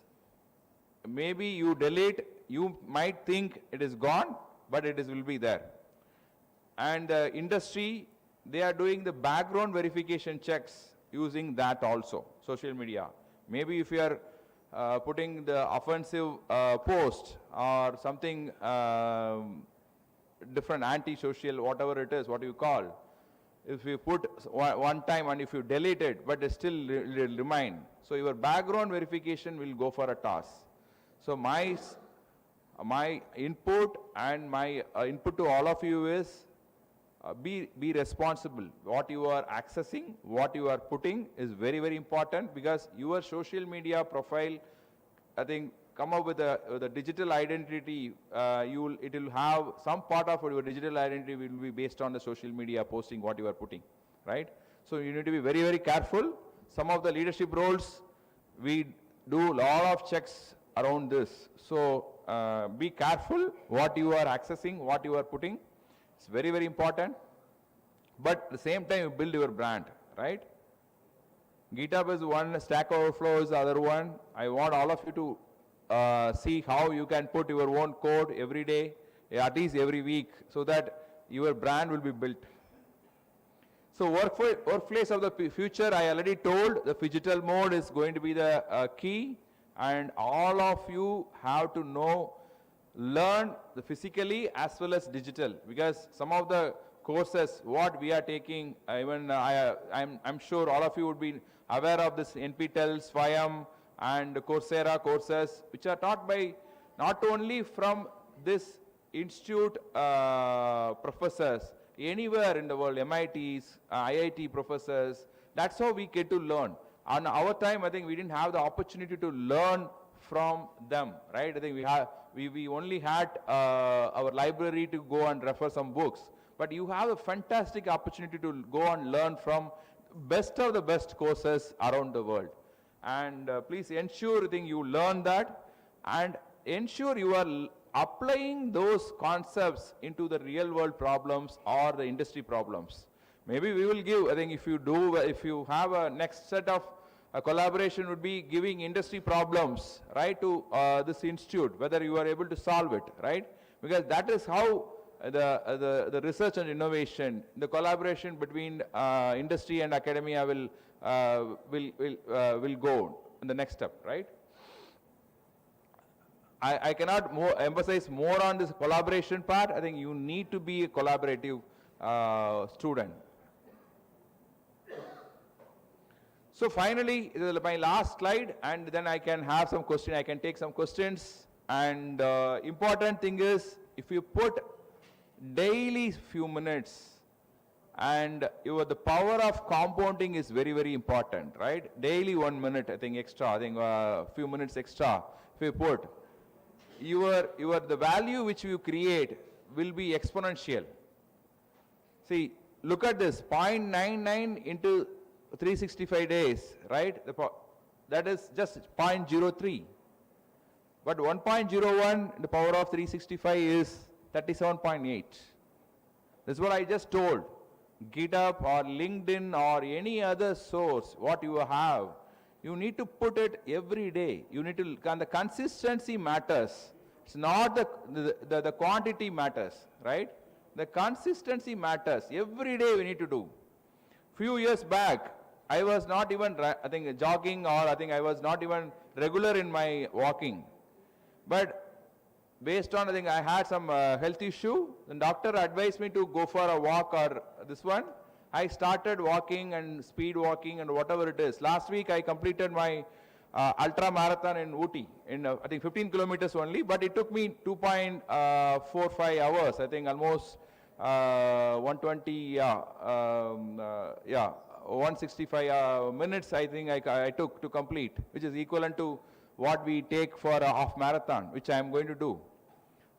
maybe you delete, you might think it is gone, but it will be there. And the industry, they are doing the background verification checks using that also, social media. Maybe if you are putting the offensive post or something different, anti-social, whatever it is, what you call, if you put one time and if you delete it, but it still remain. So your background verification will go for a toss. So my input and my input to all of you is, be responsible. What you are accessing, what you are putting is very, very important, because your social media profile, I think, come up with a digital identity. It will have some part of your digital identity will be based on the social media posting what you are putting, right? So you need to be very, very careful. Some of the leadership roles, we do a lot of checks around this. So be careful what you are accessing, what you are putting. It's very, very important. But at the same time, you build your brand, right? GitHub is one, Stack Overflow is the other one. I want all of you to see how you can put your own code every day, at least every week, so that your brand will be built. So workplace of the future, I already told, the phygital mode is going to be the key, and all of you have to know, learn the physically as well as digital, because some of the courses what we are taking, even I'm sure all of you would be aware of this NPTEL, SWAYAM and Coursera courses, which are taught by not only from this institute professors, anywhere in the world, MITs, IIT professors. That's how we get to learn. On our time, I think we didn't have the opportunity to learn from them, right? I think we only had our library to go and refer some books. But you have a fantastic opportunity to go and learn from best of the best courses around the world. And please ensure, I think, you learn that. And ensure you are applying those concepts into the real world problems or the industry problems. Maybe we will give, I think if you have a next set of collaboration would be giving industry problems, right, to this institute, whether you are able to solve it, right? Because that is how the research and innovation, the collaboration between industry and academia will go in the next step, right? I cannot emphasize more on this collaboration part. I think you need to be a collaborative student. So finally, this is my last slide, and then I can have some questions. I can take some questions. And important thing is, if you put daily few minutes, and the power of compounding is very, very important, right? Daily 1 minute, I think extra, I think few minutes extra. If you put, the value which you create will be exponential. See, look at this, 0.99 into 365 days, right? That is just 0.03. But 1.01, the power of 365 is 37.8. This is what I just told. GitHub or LinkedIn or any other source, what you have, you need to put it every day. You need to, and the consistency matters. It's not the quantity matters, right? The consistency matters. Every day we need to do. Few years back, I was not even, I think, jogging, or I think I was not even regular in my walking. But based on, I think I had some health issue, the doctor advised me to go for a walk or this one. I started walking and speed walking and whatever it is. Last week I completed my ultra marathon in Ooty in I think 15 kilometers only, but it took me 2.45 hours, I think almost 120, 165 minutes I think I took to complete, which is equivalent to what we take for a half marathon, which I am going to do.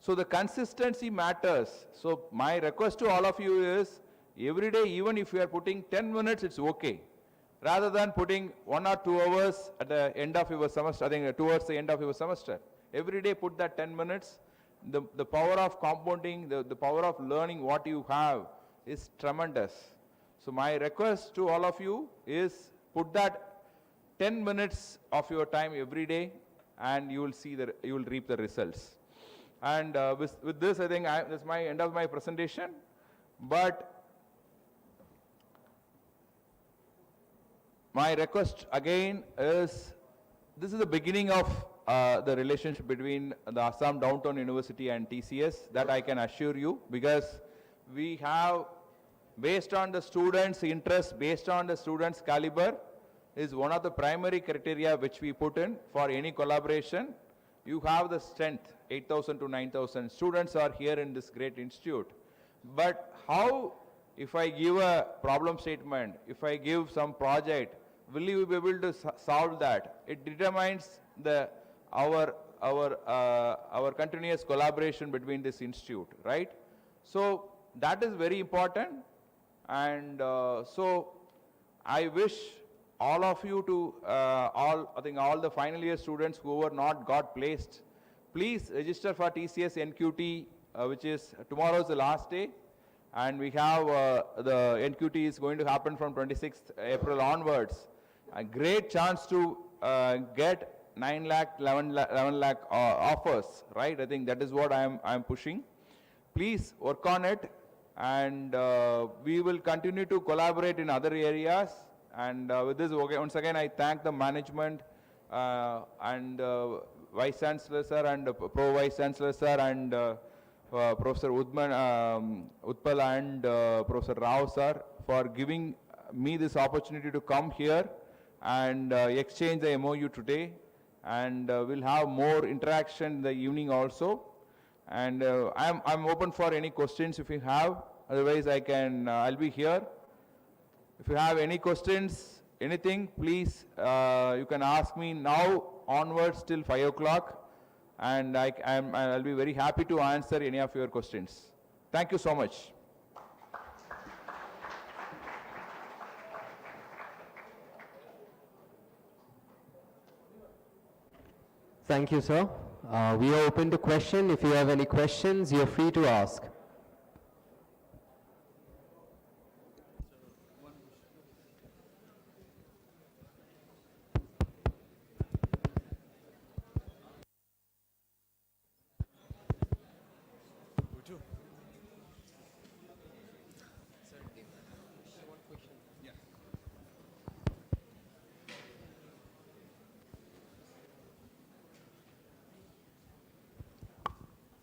So the consistency matters. So my request to all of you is, every day, even if you are putting 10 minutes, it's okay. Rather than putting 1 or 2 hours at the end of your semester, I think towards the end of your semester. Every day put that 10 minutes. The power of compounding, the power of learning what you have is tremendous. So my request to all of you is, put that 10 minutes of your time every day, and you will see you will reap the results. And with this, I think this is my end of my presentation. But my request again is, this is the beginning of the relationship between the Assam Downtown University and TCS, that I can assure you, because we have, based on the students' interest, based on the students' caliber, is one of the primary criteria which we put in for any collaboration. You have the strength, 8,000 to 9,000 students are here in this great institute. But how, if I give a problem statement, if I give some project, will you be able to solve that? It determines our continuous collaboration between this institute, right? So that is very important. And so I wish all of you to, I think all the final year students who were not got placed, please register for TCS NQT, which is tomorrow's the last day. And we have the NQT is going to happen from 26th April onwards. A great chance to get 9 lakh, 11 lakh offers, right? I think that is what I am pushing. Please work on it, and we will continue to collaborate in other areas. And with this, once again, I thank the management and Vice Chancellor sir and Pro Vice Chancellor sir and Professor Utpal and Professor Rao sir for giving me this opportunity to come here and exchange the MOU today. And we'll have more interaction in the evening also. And I'm open for any questions if you have. Otherwise, I'll be here. If you have any questions, anything, please, you can ask me now onwards till 5 o'clock. And I'll be very happy to answer any of your questions. Thank you so much. Thank you, sir. We are open to question. If you have any questions, you're free to ask.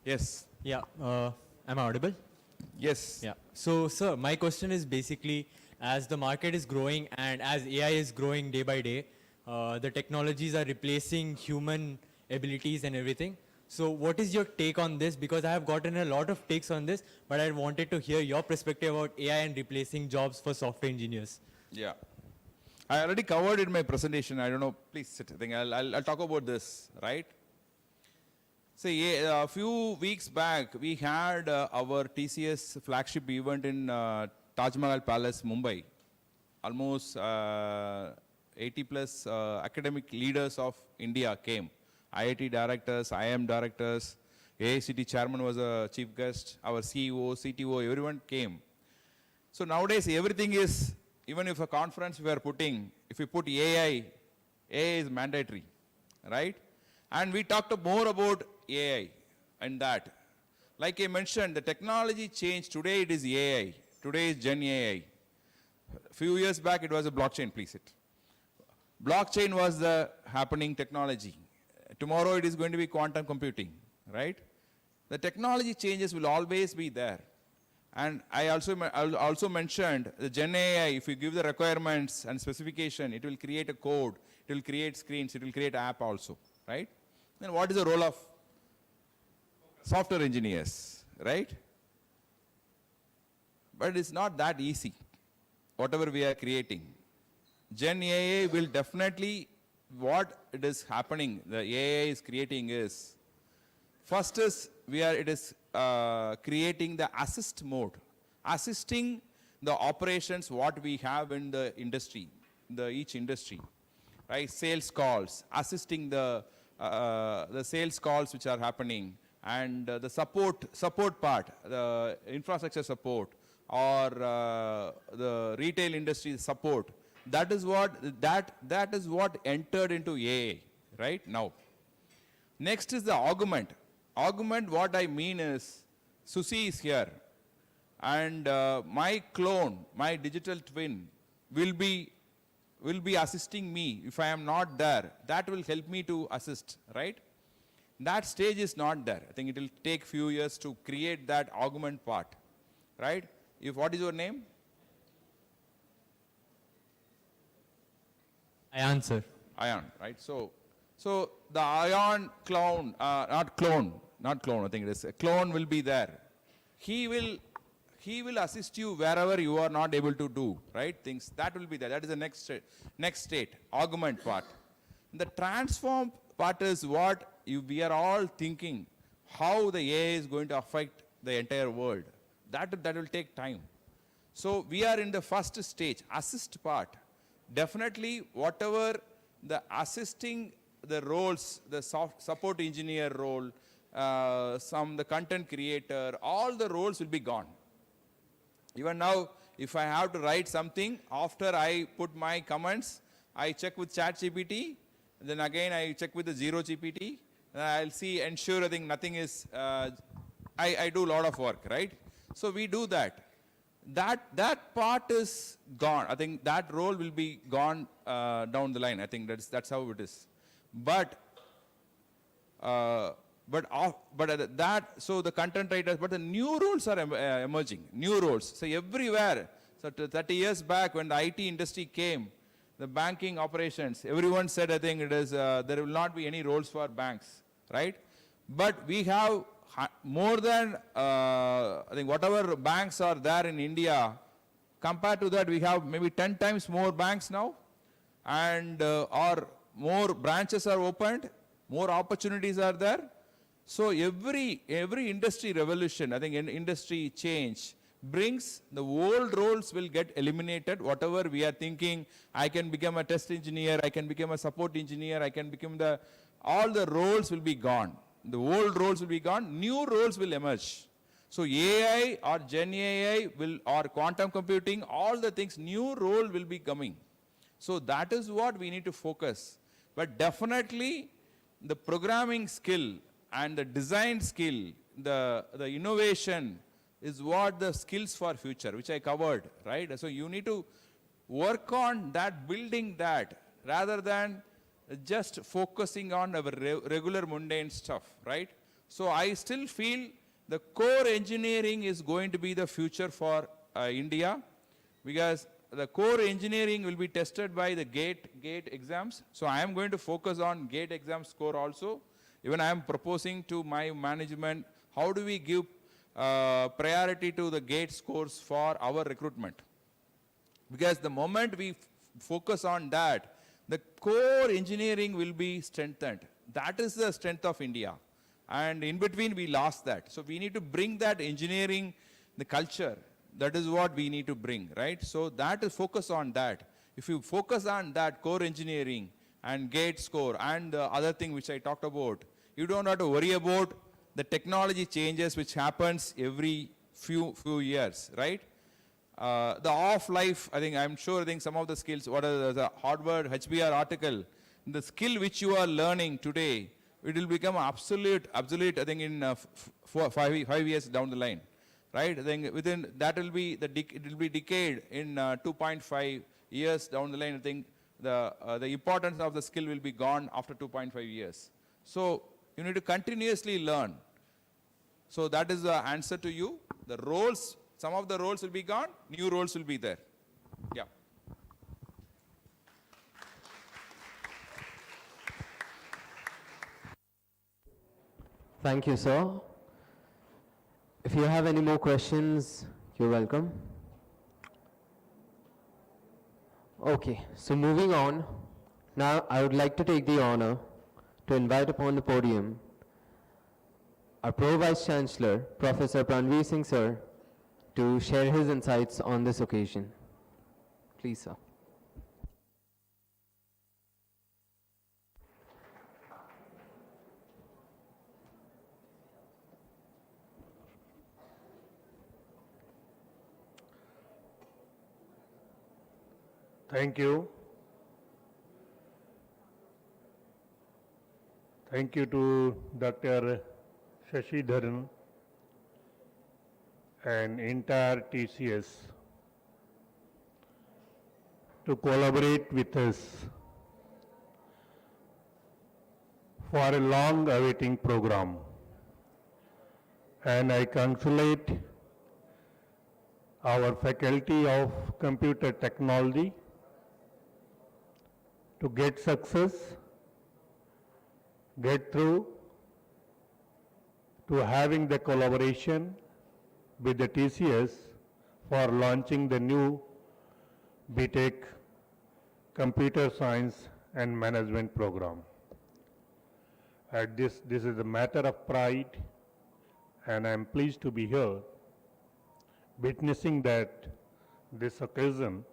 Yes. Yeah, am I audible? Yes. Yeah. So, sir, my question is basically, as the market is growing and as AI is growing day by day, the technologies are replacing human abilities and everything. So, what is your take on this? Because I have gotten a lot of takes on this, but I wanted to hear your perspective about AI and replacing jobs for software engineers. Yeah. I already covered in my presentation. I don't know. Please sit. I think I'll talk about this, right? See, a few weeks back, we had our TCS flagship event in Taj Mahal Palace, Mumbai. Almost 80 plus academic leaders of India came. IIT directors, IIM directors, AICT chairman was a chief guest, our CEO, CTO, everyone came. So nowadays, everything is, even if a conference we are putting, if we put AI is mandatory, right? And we talked more about AI and that. Like I mentioned, the technology changed. Today it is AI. Today is Gen AI. A few years back it was a blockchain, please it. Blockchain was the happening technology. Tomorrow it is going to be quantum computing, right? The technology changes will always be there. And I also mentioned the Gen AI, if you give the requirements and specification, it will create a code, it will create screens, it will create app also, right? Then what is the role of software engineers, right? But it's not that easy, whatever we are creating. Gen AI will definitely, what it is happening, the AI is creating is, first is, it is creating the assist mode, assisting the operations what we have in the industry, each industry, right? Sales calls, assisting the sales calls which are happening, and the support part, the infrastructure support, or the retail industry support. That is what entered into AI right now. Next is the augment. Augment, what I mean is, Susi is here, and my clone, my digital twin, will be assisting me if I am not there. That will help me to assist, right? That stage is not there. I think it will take few years to create that augment part, right? What is your name? Ion, sir. Ion, right? So the Ion clone, not clone, I think it is, a clone will be there. He will assist you wherever you are not able to do, right? Things, that will be there. That is the next state, augment part. The transform part is what we are all thinking, how the AI is going to affect the entire world. That will take time. So we are in the first stage, assist part. Definitely, whatever the assisting the roles, the support engineer role, the content creator, all the roles will be gone. Even now, if I have to write something, after I put my comments, I check with ChatGPT, then again I check with the Zero GPT, and I'll see, ensure I think nothing is, I do a lot of work, right? So we do that. That part is gone. I think that role will be gone down the line. I think that's how it is. But so the content writers, but the new roles are emerging. New roles. So everywhere. So 30 years back, when the IT industry came, the banking operations, everyone said, I think it is there will not be any roles for banks, right? But we have more than, I think whatever banks are there in India, compared to that, we have maybe 10 times more banks now, and or more branches are opened, more opportunities are there. So every industry revolution, I think industry change brings the old roles will get eliminated. Whatever we are thinking, I can become a test engineer, I can become a support engineer, I can become all the roles will be gone. The old roles will be gone, new roles will emerge. So AI or Gen AI will, or quantum computing, all the things, new role will be coming. So that is what we need to focus. But definitely the programming skill and the design skill, the innovation is what the skills for future, which I covered, right? So you need to work on that, building that, rather than just focusing on our regular mundane stuff, right? So I still feel the core engineering is going to be the future for India, because the core engineering will be tested by the gate exams. So I am going to focus on gate exam score also. Even I am proposing to my management, how do we give priority to the gate scores for our recruitment? Because the moment we focus on that, the core engineering will be strengthened. That is the strength of India. And in between, we lost that. So we need to bring that engineering, the culture. That is what we need to bring, right? So that is focus on that. If you focus on that core engineering and gate score and the other thing which I talked about, you don't have to worry about the technology changes which happens every few years, right? The off-life, I think some of the skills, what are the Harvard HBR article, the skill which you are learning today, it will become obsolete, I think in 5 years down the line, right? I think within, that will be, it will be decayed in 2.5 years down the line. I think the importance of the skill will be gone after 2.5 years. So you need to continuously learn. So that is the answer to you. The roles, some of the roles will be gone, new roles will be there. Yeah. Thank you, sir. If you have any more questions, you're welcome. Okay, so moving on. Now I would like to take the honor to invite upon the podium our Pro Vice Chancellor, Professor Pranveer Singh sir, to share his insights on this occasion. Please, sir. Thank you. Thank you to Dr. Suceendran and entire TCS to collaborate with us for a long awaiting program. And I congratulate our Faculty of Computer Technology to get success, get through to having the collaboration with the TCS for launching the new BTech Computer Science and Management program. This is a matter of pride, and I am pleased to be here witnessing that this occasion.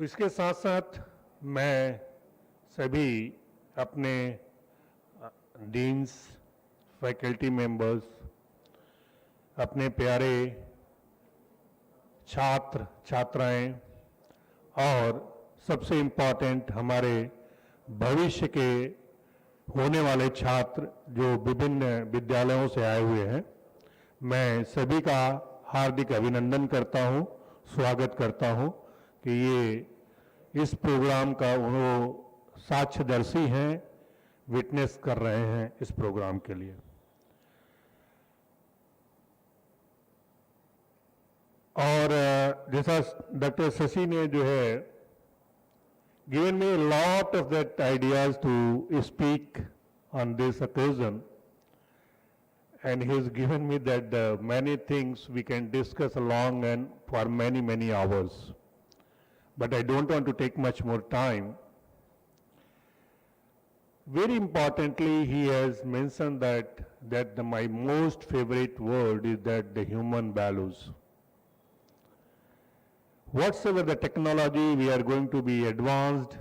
इसके साथ साथ मैं सभी अपने deans, faculty members, अपने प्यारे छात्र छात्राएं और सबसे इम्पोर्टेंट हमारे भविष्य के होने वाले छात्र जो विभिन्न विद्यालयों से आए हुए हैं, मैं सभी का हार्दिक अभिनंदन करता हूं, स्वागत करता हूं कि ये इस प्रोग्राम का वो साक्ष्यदर्शी हैं, विटनेस कर रहे हैं इस प्रोग्राम के लिए। और जैसा डॉक्टर शशि ने जो है given me a lot of that ideas to speak on this occasion, and he has given me that many things we can discuss along and for many hours. But I don't want to take much more time. Very importantly, he has mentioned that my most favorite word is that the human values. Whatsoever the technology we are going to be advanced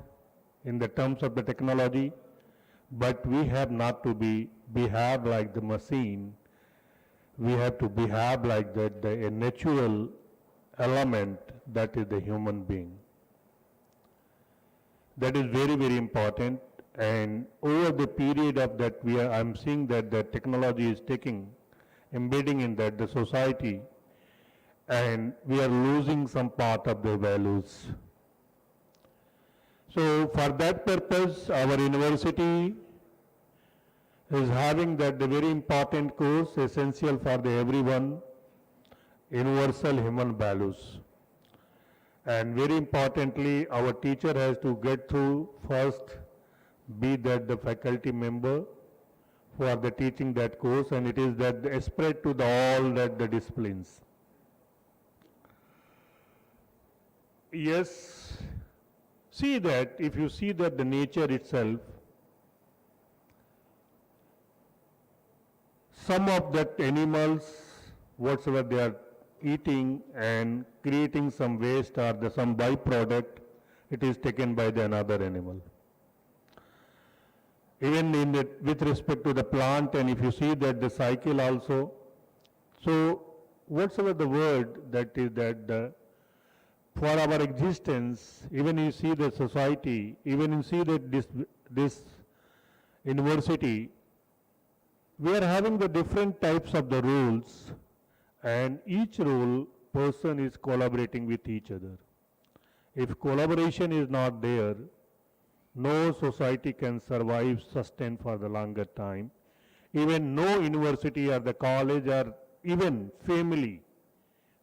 in the terms of the technology, but we have not to behave like the machine. We have to behave like a natural element that is the human being. That is very, very important. And over the period of that, I'm seeing that the technology is embedding in that the society, and we are losing some part of the values. So for that purpose, our university is having that the very important course, essential for the everyone, universal human values. And very importantly, our teacher has to get through first, be that the faculty member for the teaching that course, and it is that spread to all that the disciplines. Yes, see that if you see that the nature itself, some of that animals, whatsoever they are eating and creating some waste or some byproduct, it is taken by the another animal. Even with respect to the plant, and if you see that the cycle also, so whatsoever the word that is that for our existence, even you see the society, even you see that this university, we are having the different types of the rules, and each rule person is collaborating with each other. If collaboration is not there, no society can survive, sustain for the longer time. Even no university or the college or even family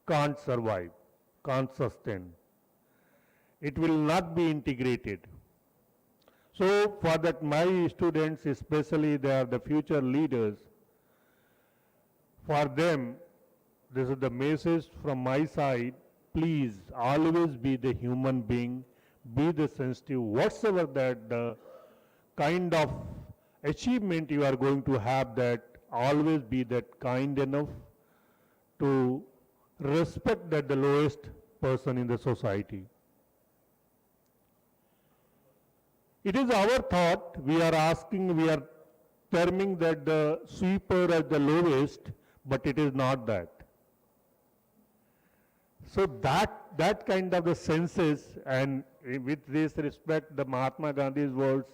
can't survive, can't sustain. It will not be integrated. So for that, my students, especially they are the future leaders, for them, this is the message from my side, please always be the human being, be the sensitive, whatsoever that the kind of achievement you are going to have, that always be that kind enough to respect that the lowest person in the society. It is our thought, we are terming that the sweeper as the lowest, but it is not that. So that kind of the senses, and with this respect, the Mahatma Gandhi's words,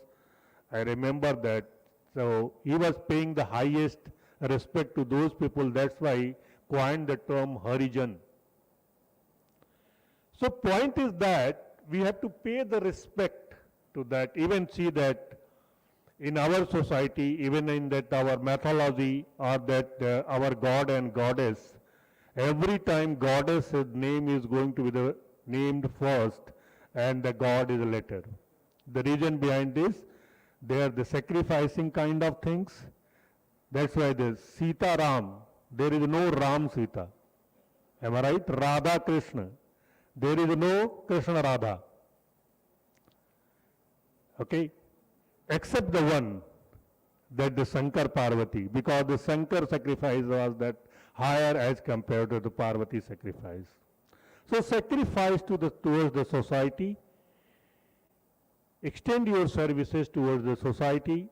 I remember that. So he was paying the highest respect to those people, that's why he coined the term Harijan. So point is that we have to pay the respect to that, even see that in our society, even in that our mythology, or that our God and Goddess, every time Goddess's name is going to be named first and the God is later. The reason behind this, they are the sacrificing kind of things. That's why the Sita Ram, there is no Ram Sita. Am I right? Radha Krishna. There is no Krishna Radha. Okay? Except the one, that the Shankar Parvati, because the Shankar sacrifice was that higher as compared to the Parvati sacrifice. So sacrifice towards the society, extend your services towards the society,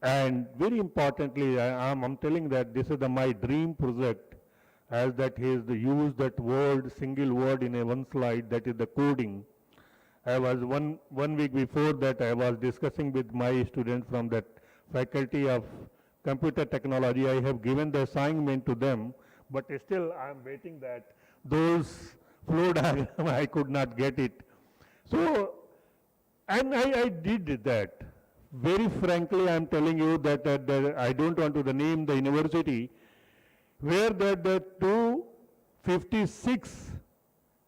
and very importantly, I'm telling that this is my dream project, as that he has used that word, single word in one slide, that is the coding. I was one week before that, I was discussing with my students from that faculty of computer technology. I have given the assignment to them, but still I am waiting that those flow diagram, I could not get it. So, and I did that. Very frankly, I am telling you that, I don't want to name the university, where the 256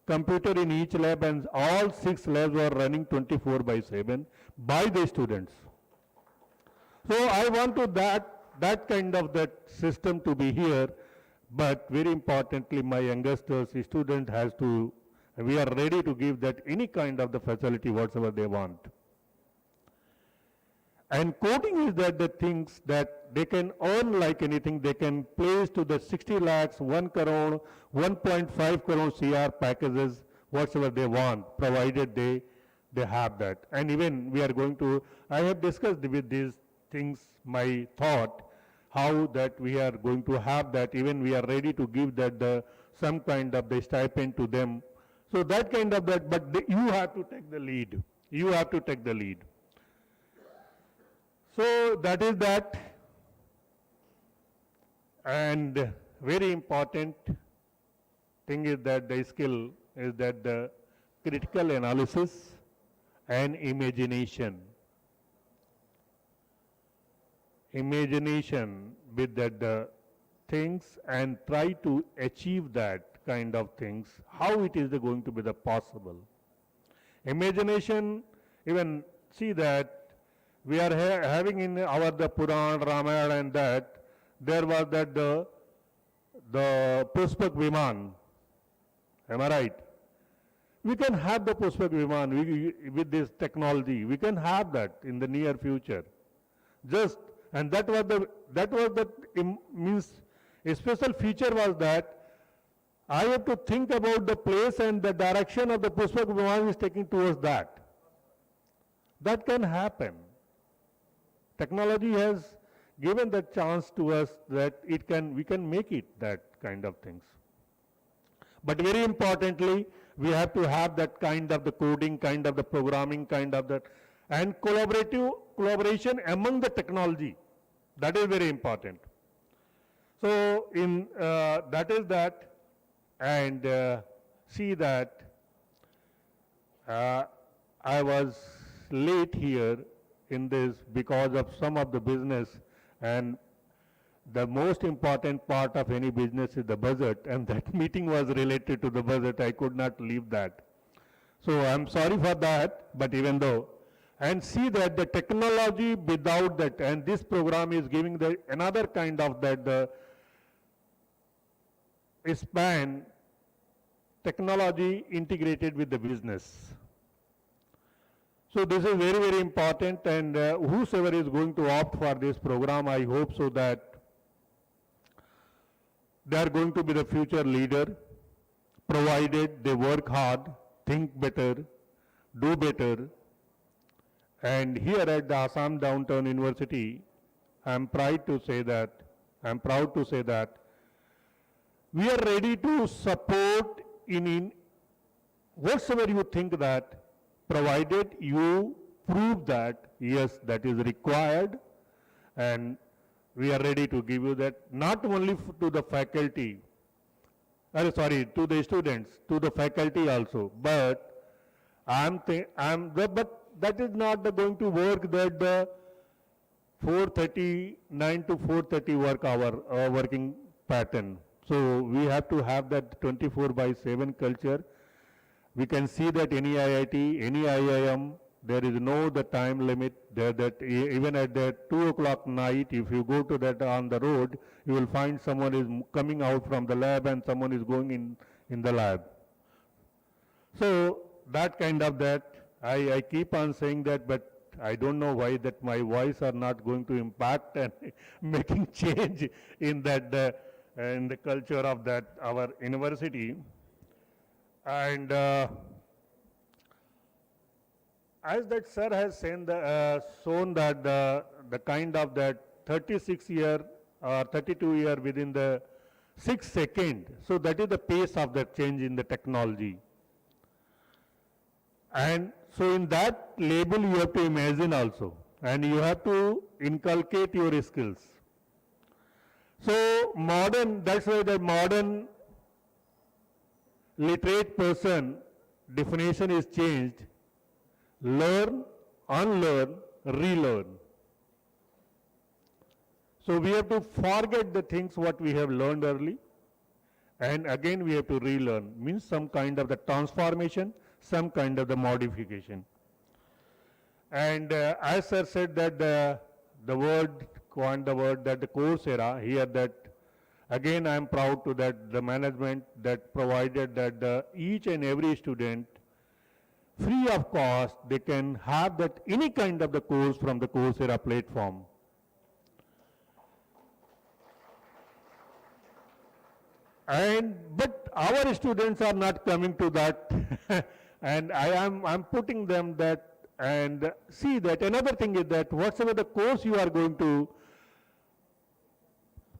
computer in each lab, and all 6 labs were running 24/7 by the students. So I want to that kind of that system to be here, but very importantly, my youngest student has to, we are ready to give that any kind of the facility whatsoever they want. And coding is that the things that they can earn like anything, they can place to the 60 lakhs, 1 crore, 1.5 crore CR packages, whatsoever they want, provided they they have that. And even we are going to, I have discussed with these things my thought, how that we are going to have that, even we are ready to give that some kind of the stipend to them. So that kind of that, but you have to take the lead. You have to take the lead. So that is that. And very important thing is that the skill is that the critical analysis and imagination. Imagination with that the things and try to achieve that kind of things, how it is going to be the possible. Imagination, even see that we are having in our the Puran, Ramayana and that, there was that the Pushpak Viman, am I right? We can have the Pushpak Viman with this technology. We can have that in the near future. Just, and that was the means, a special feature was that I have to think about the place and the direction of the Pushpak Viman is taking towards that. That can happen. Technology has given the chance to us that we can make it that kind of things. But very importantly, we have to have that kind of the coding, kind of the programming, kind of that, and collaboration among the technology. That is very important. So in that is that, and see that I was late here in this because of some of the business, and the most important part of any business is the budget, and that meeting was related to the budget. I could not leave that. So I'm sorry for that, but even though, and see that the technology without that, and this program is giving the another kind of that the span, technology integrated with the business. So this is very, very important, and whosoever is going to opt for this program, I hope so that they are going to be the future leader, provided they work hard, think better, do better. And here at the Assam Downtown University, I am proud to say that we are ready to support in whatsoever you think that, provided you prove that, yes, that is required, and we are ready to give you that, not only to the faculty, to the students, to the faculty also, but but that is not going to work that the 9 to 4:30 work hour working pattern. So we have to have that 24/7 culture. We can see that any IIT, any IIM, there is no the time limit there, that even at the 2 o'clock night, if you go to that on the road, you will find someone is coming out from the lab and someone is going in the lab. So that kind of that, I keep on saying that, but I don't know why that my voice are not going to impact and making change in that in the culture of that our university. And as that sir has shown that the kind of that 36 year or 32 year within the 6 second, so that is the pace of the change in the technology. And so in that label you have to imagine also, and you have to inculcate your skills. So modern, that's why the modern literate person definition is changed: learn, unlearn, relearn. So we have to forget the things what we have learned early, and again we have to relearn, means some kind of the transformation, some kind of the modification. And as sir said that the word, coined the word that the Coursera, here that again I am proud to that the management that provided that each and every student free of cost, they can have that any kind of the course from the Coursera platform. But our students are not coming to that And I'm putting them that, and see that another thing is that whatsoever the course you are going to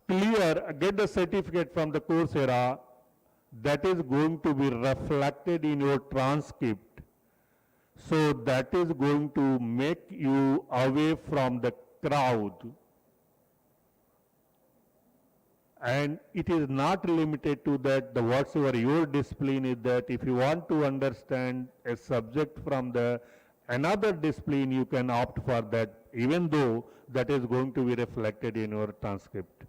clear, get the certificate from the Coursera, that is going to be reflected in your transcript. So that is going to make you away from the crowd. And it is not limited to that, the whatsoever your discipline is, that if you want to understand a subject from the another discipline, you can opt for that, even though that is going to be reflected in your transcript.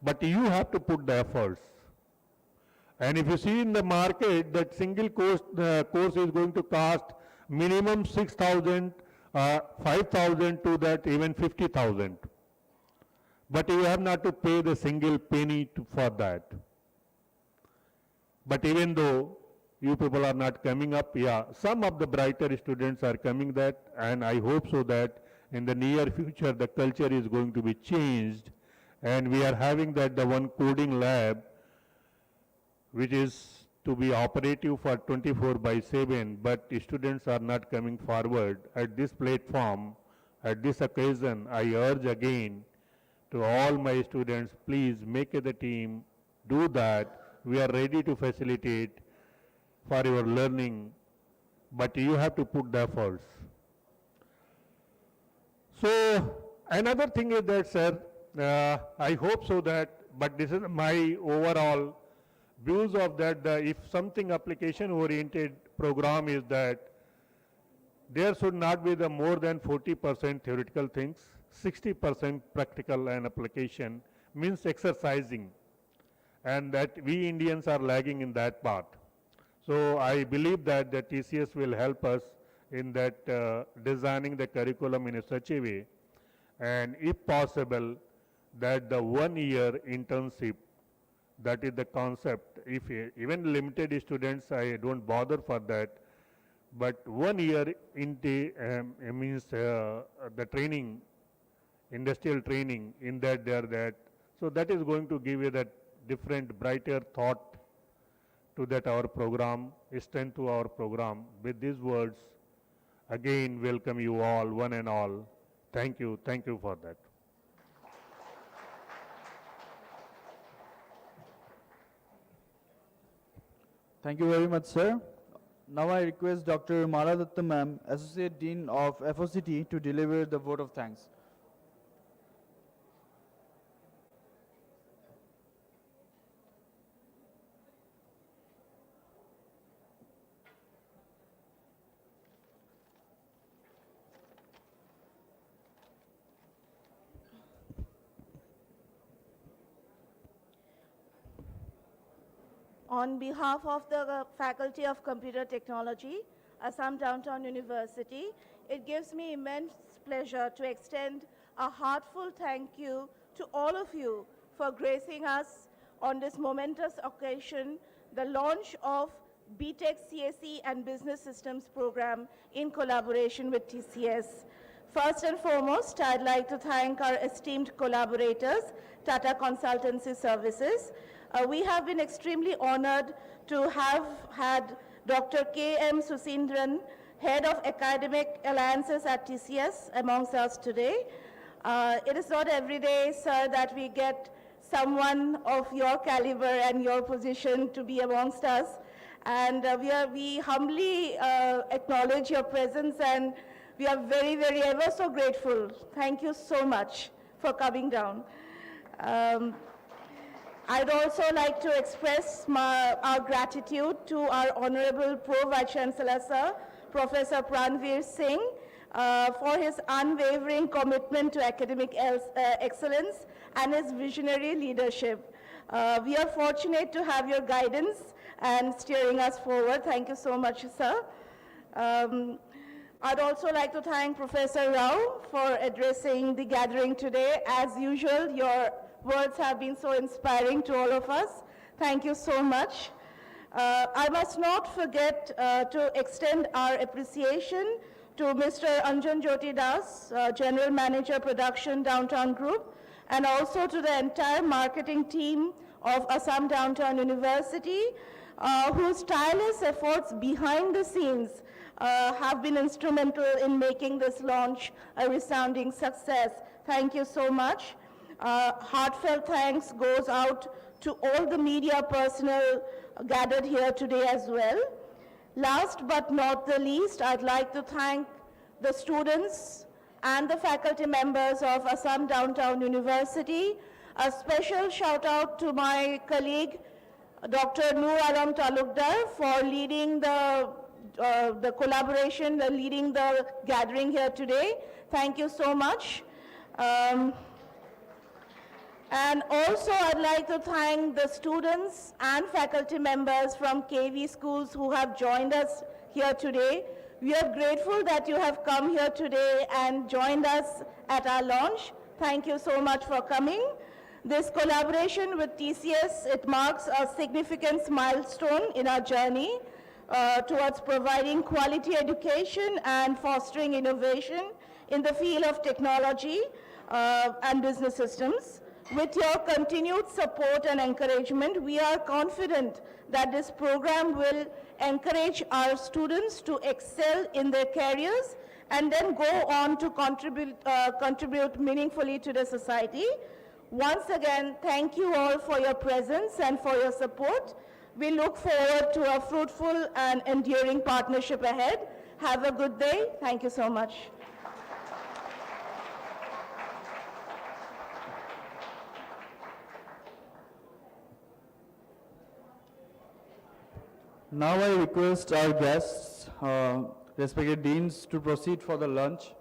But you have to put the efforts. And if you see in the market that single course is going to cost minimum 6,000, 5,000 to that even 50,000. But you have not to pay the single penny for that. But even though you people are not coming up, yeah, some of the brighter students are coming that, and I hope so that in the near future the culture is going to be changed, and we are having that the one coding lab which is to be operative for 24/7, but students are not coming forward at this platform. At this occasion, I urge again to all my students, please make it a team, do that. We are ready to facilitate for your learning, but you have to put the efforts. So another thing is that, sir, I hope so that, but this is my overall views of that, if something application oriented program is that there should not be the more than 40% theoretical things, 60% practical and application, means exercising, and that we Indians are lagging in that part. So I believe that the TCS will help us in that designing the curriculum in such a way, and if possible that the 1 year internship, that is the concept. If even limited students, I don't bother for that, but 1 year into means the training, industrial training, in that there that, so that is going to give you that different brighter thought to that our program, strength to our program. With these words, again welcome you all, one and all. Thank you for that. Thank you very much, sir. Now I request Dr. Mala Datta ma'am, Associate Dean of FOCT, to deliver the vote of thanks. On behalf of the Faculty of Computer Technology, Assam Downtown University, it gives me immense pleasure to extend a heartfelt thank you to all of you for gracing us on this momentous occasion, the launch of BTech CSE and Business Systems program in collaboration with TCS. First and foremost, I'd like to thank our esteemed collaborators, Tata Consultancy Services. We have been extremely honored to have had Dr. K.M. Suceendran, Head of Academic Alliances at TCS, amongst us today. It is not every day, sir, that we get someone of your caliber and your position to be amongst us. And we humbly acknowledge your presence, and we are very, very ever so grateful. Thank you so much for coming down. I'd also like to express our gratitude to our Honorable Pro Vice Chancellor, sir, Professor Pranveer Singh, for his unwavering commitment to academic excellence and his visionary leadership. We are fortunate to have your guidance and steering us forward. Thank you so much, sir. I'd also like to thank Professor Rao for addressing the gathering today. As usual, your words have been so inspiring to all of us. Thank you so much. I must not forget to extend our appreciation to Mr. Anjan Jyoti Das, General Manager Production Downtown Group, and also to the entire marketing team of Assam Downtown University, whose tireless efforts behind the scenes have been instrumental in making this launch a resounding success. Thank you so much. Heartfelt thanks goes out to all the media personnel gathered here today as well. Last but not the least, I'd like to thank the students and the faculty members of Assam Downtown University. A special shout out to my colleague, Dr. Noor Alam Talukdar, for leading the collaboration, leading the gathering here today. Thank you so much. And also, I'd like to thank the students and faculty members from KV schools who have joined us here today. We are grateful that you have come here today and joined us at our launch. Thank you so much for coming. This collaboration with TCS, it marks a significant milestone in our journey towards providing quality education and fostering innovation in the field of technology and business systems. With your continued support and encouragement, we are confident that this program will encourage our students to excel in their careers and then go on to contribute meaningfully to the society. Once again, thank you all for your presence and for your support. We look forward to a fruitful and enduring partnership ahead. Have a good day. Thank you so much. Now I request our guests, respected deans, to proceed for the lunch.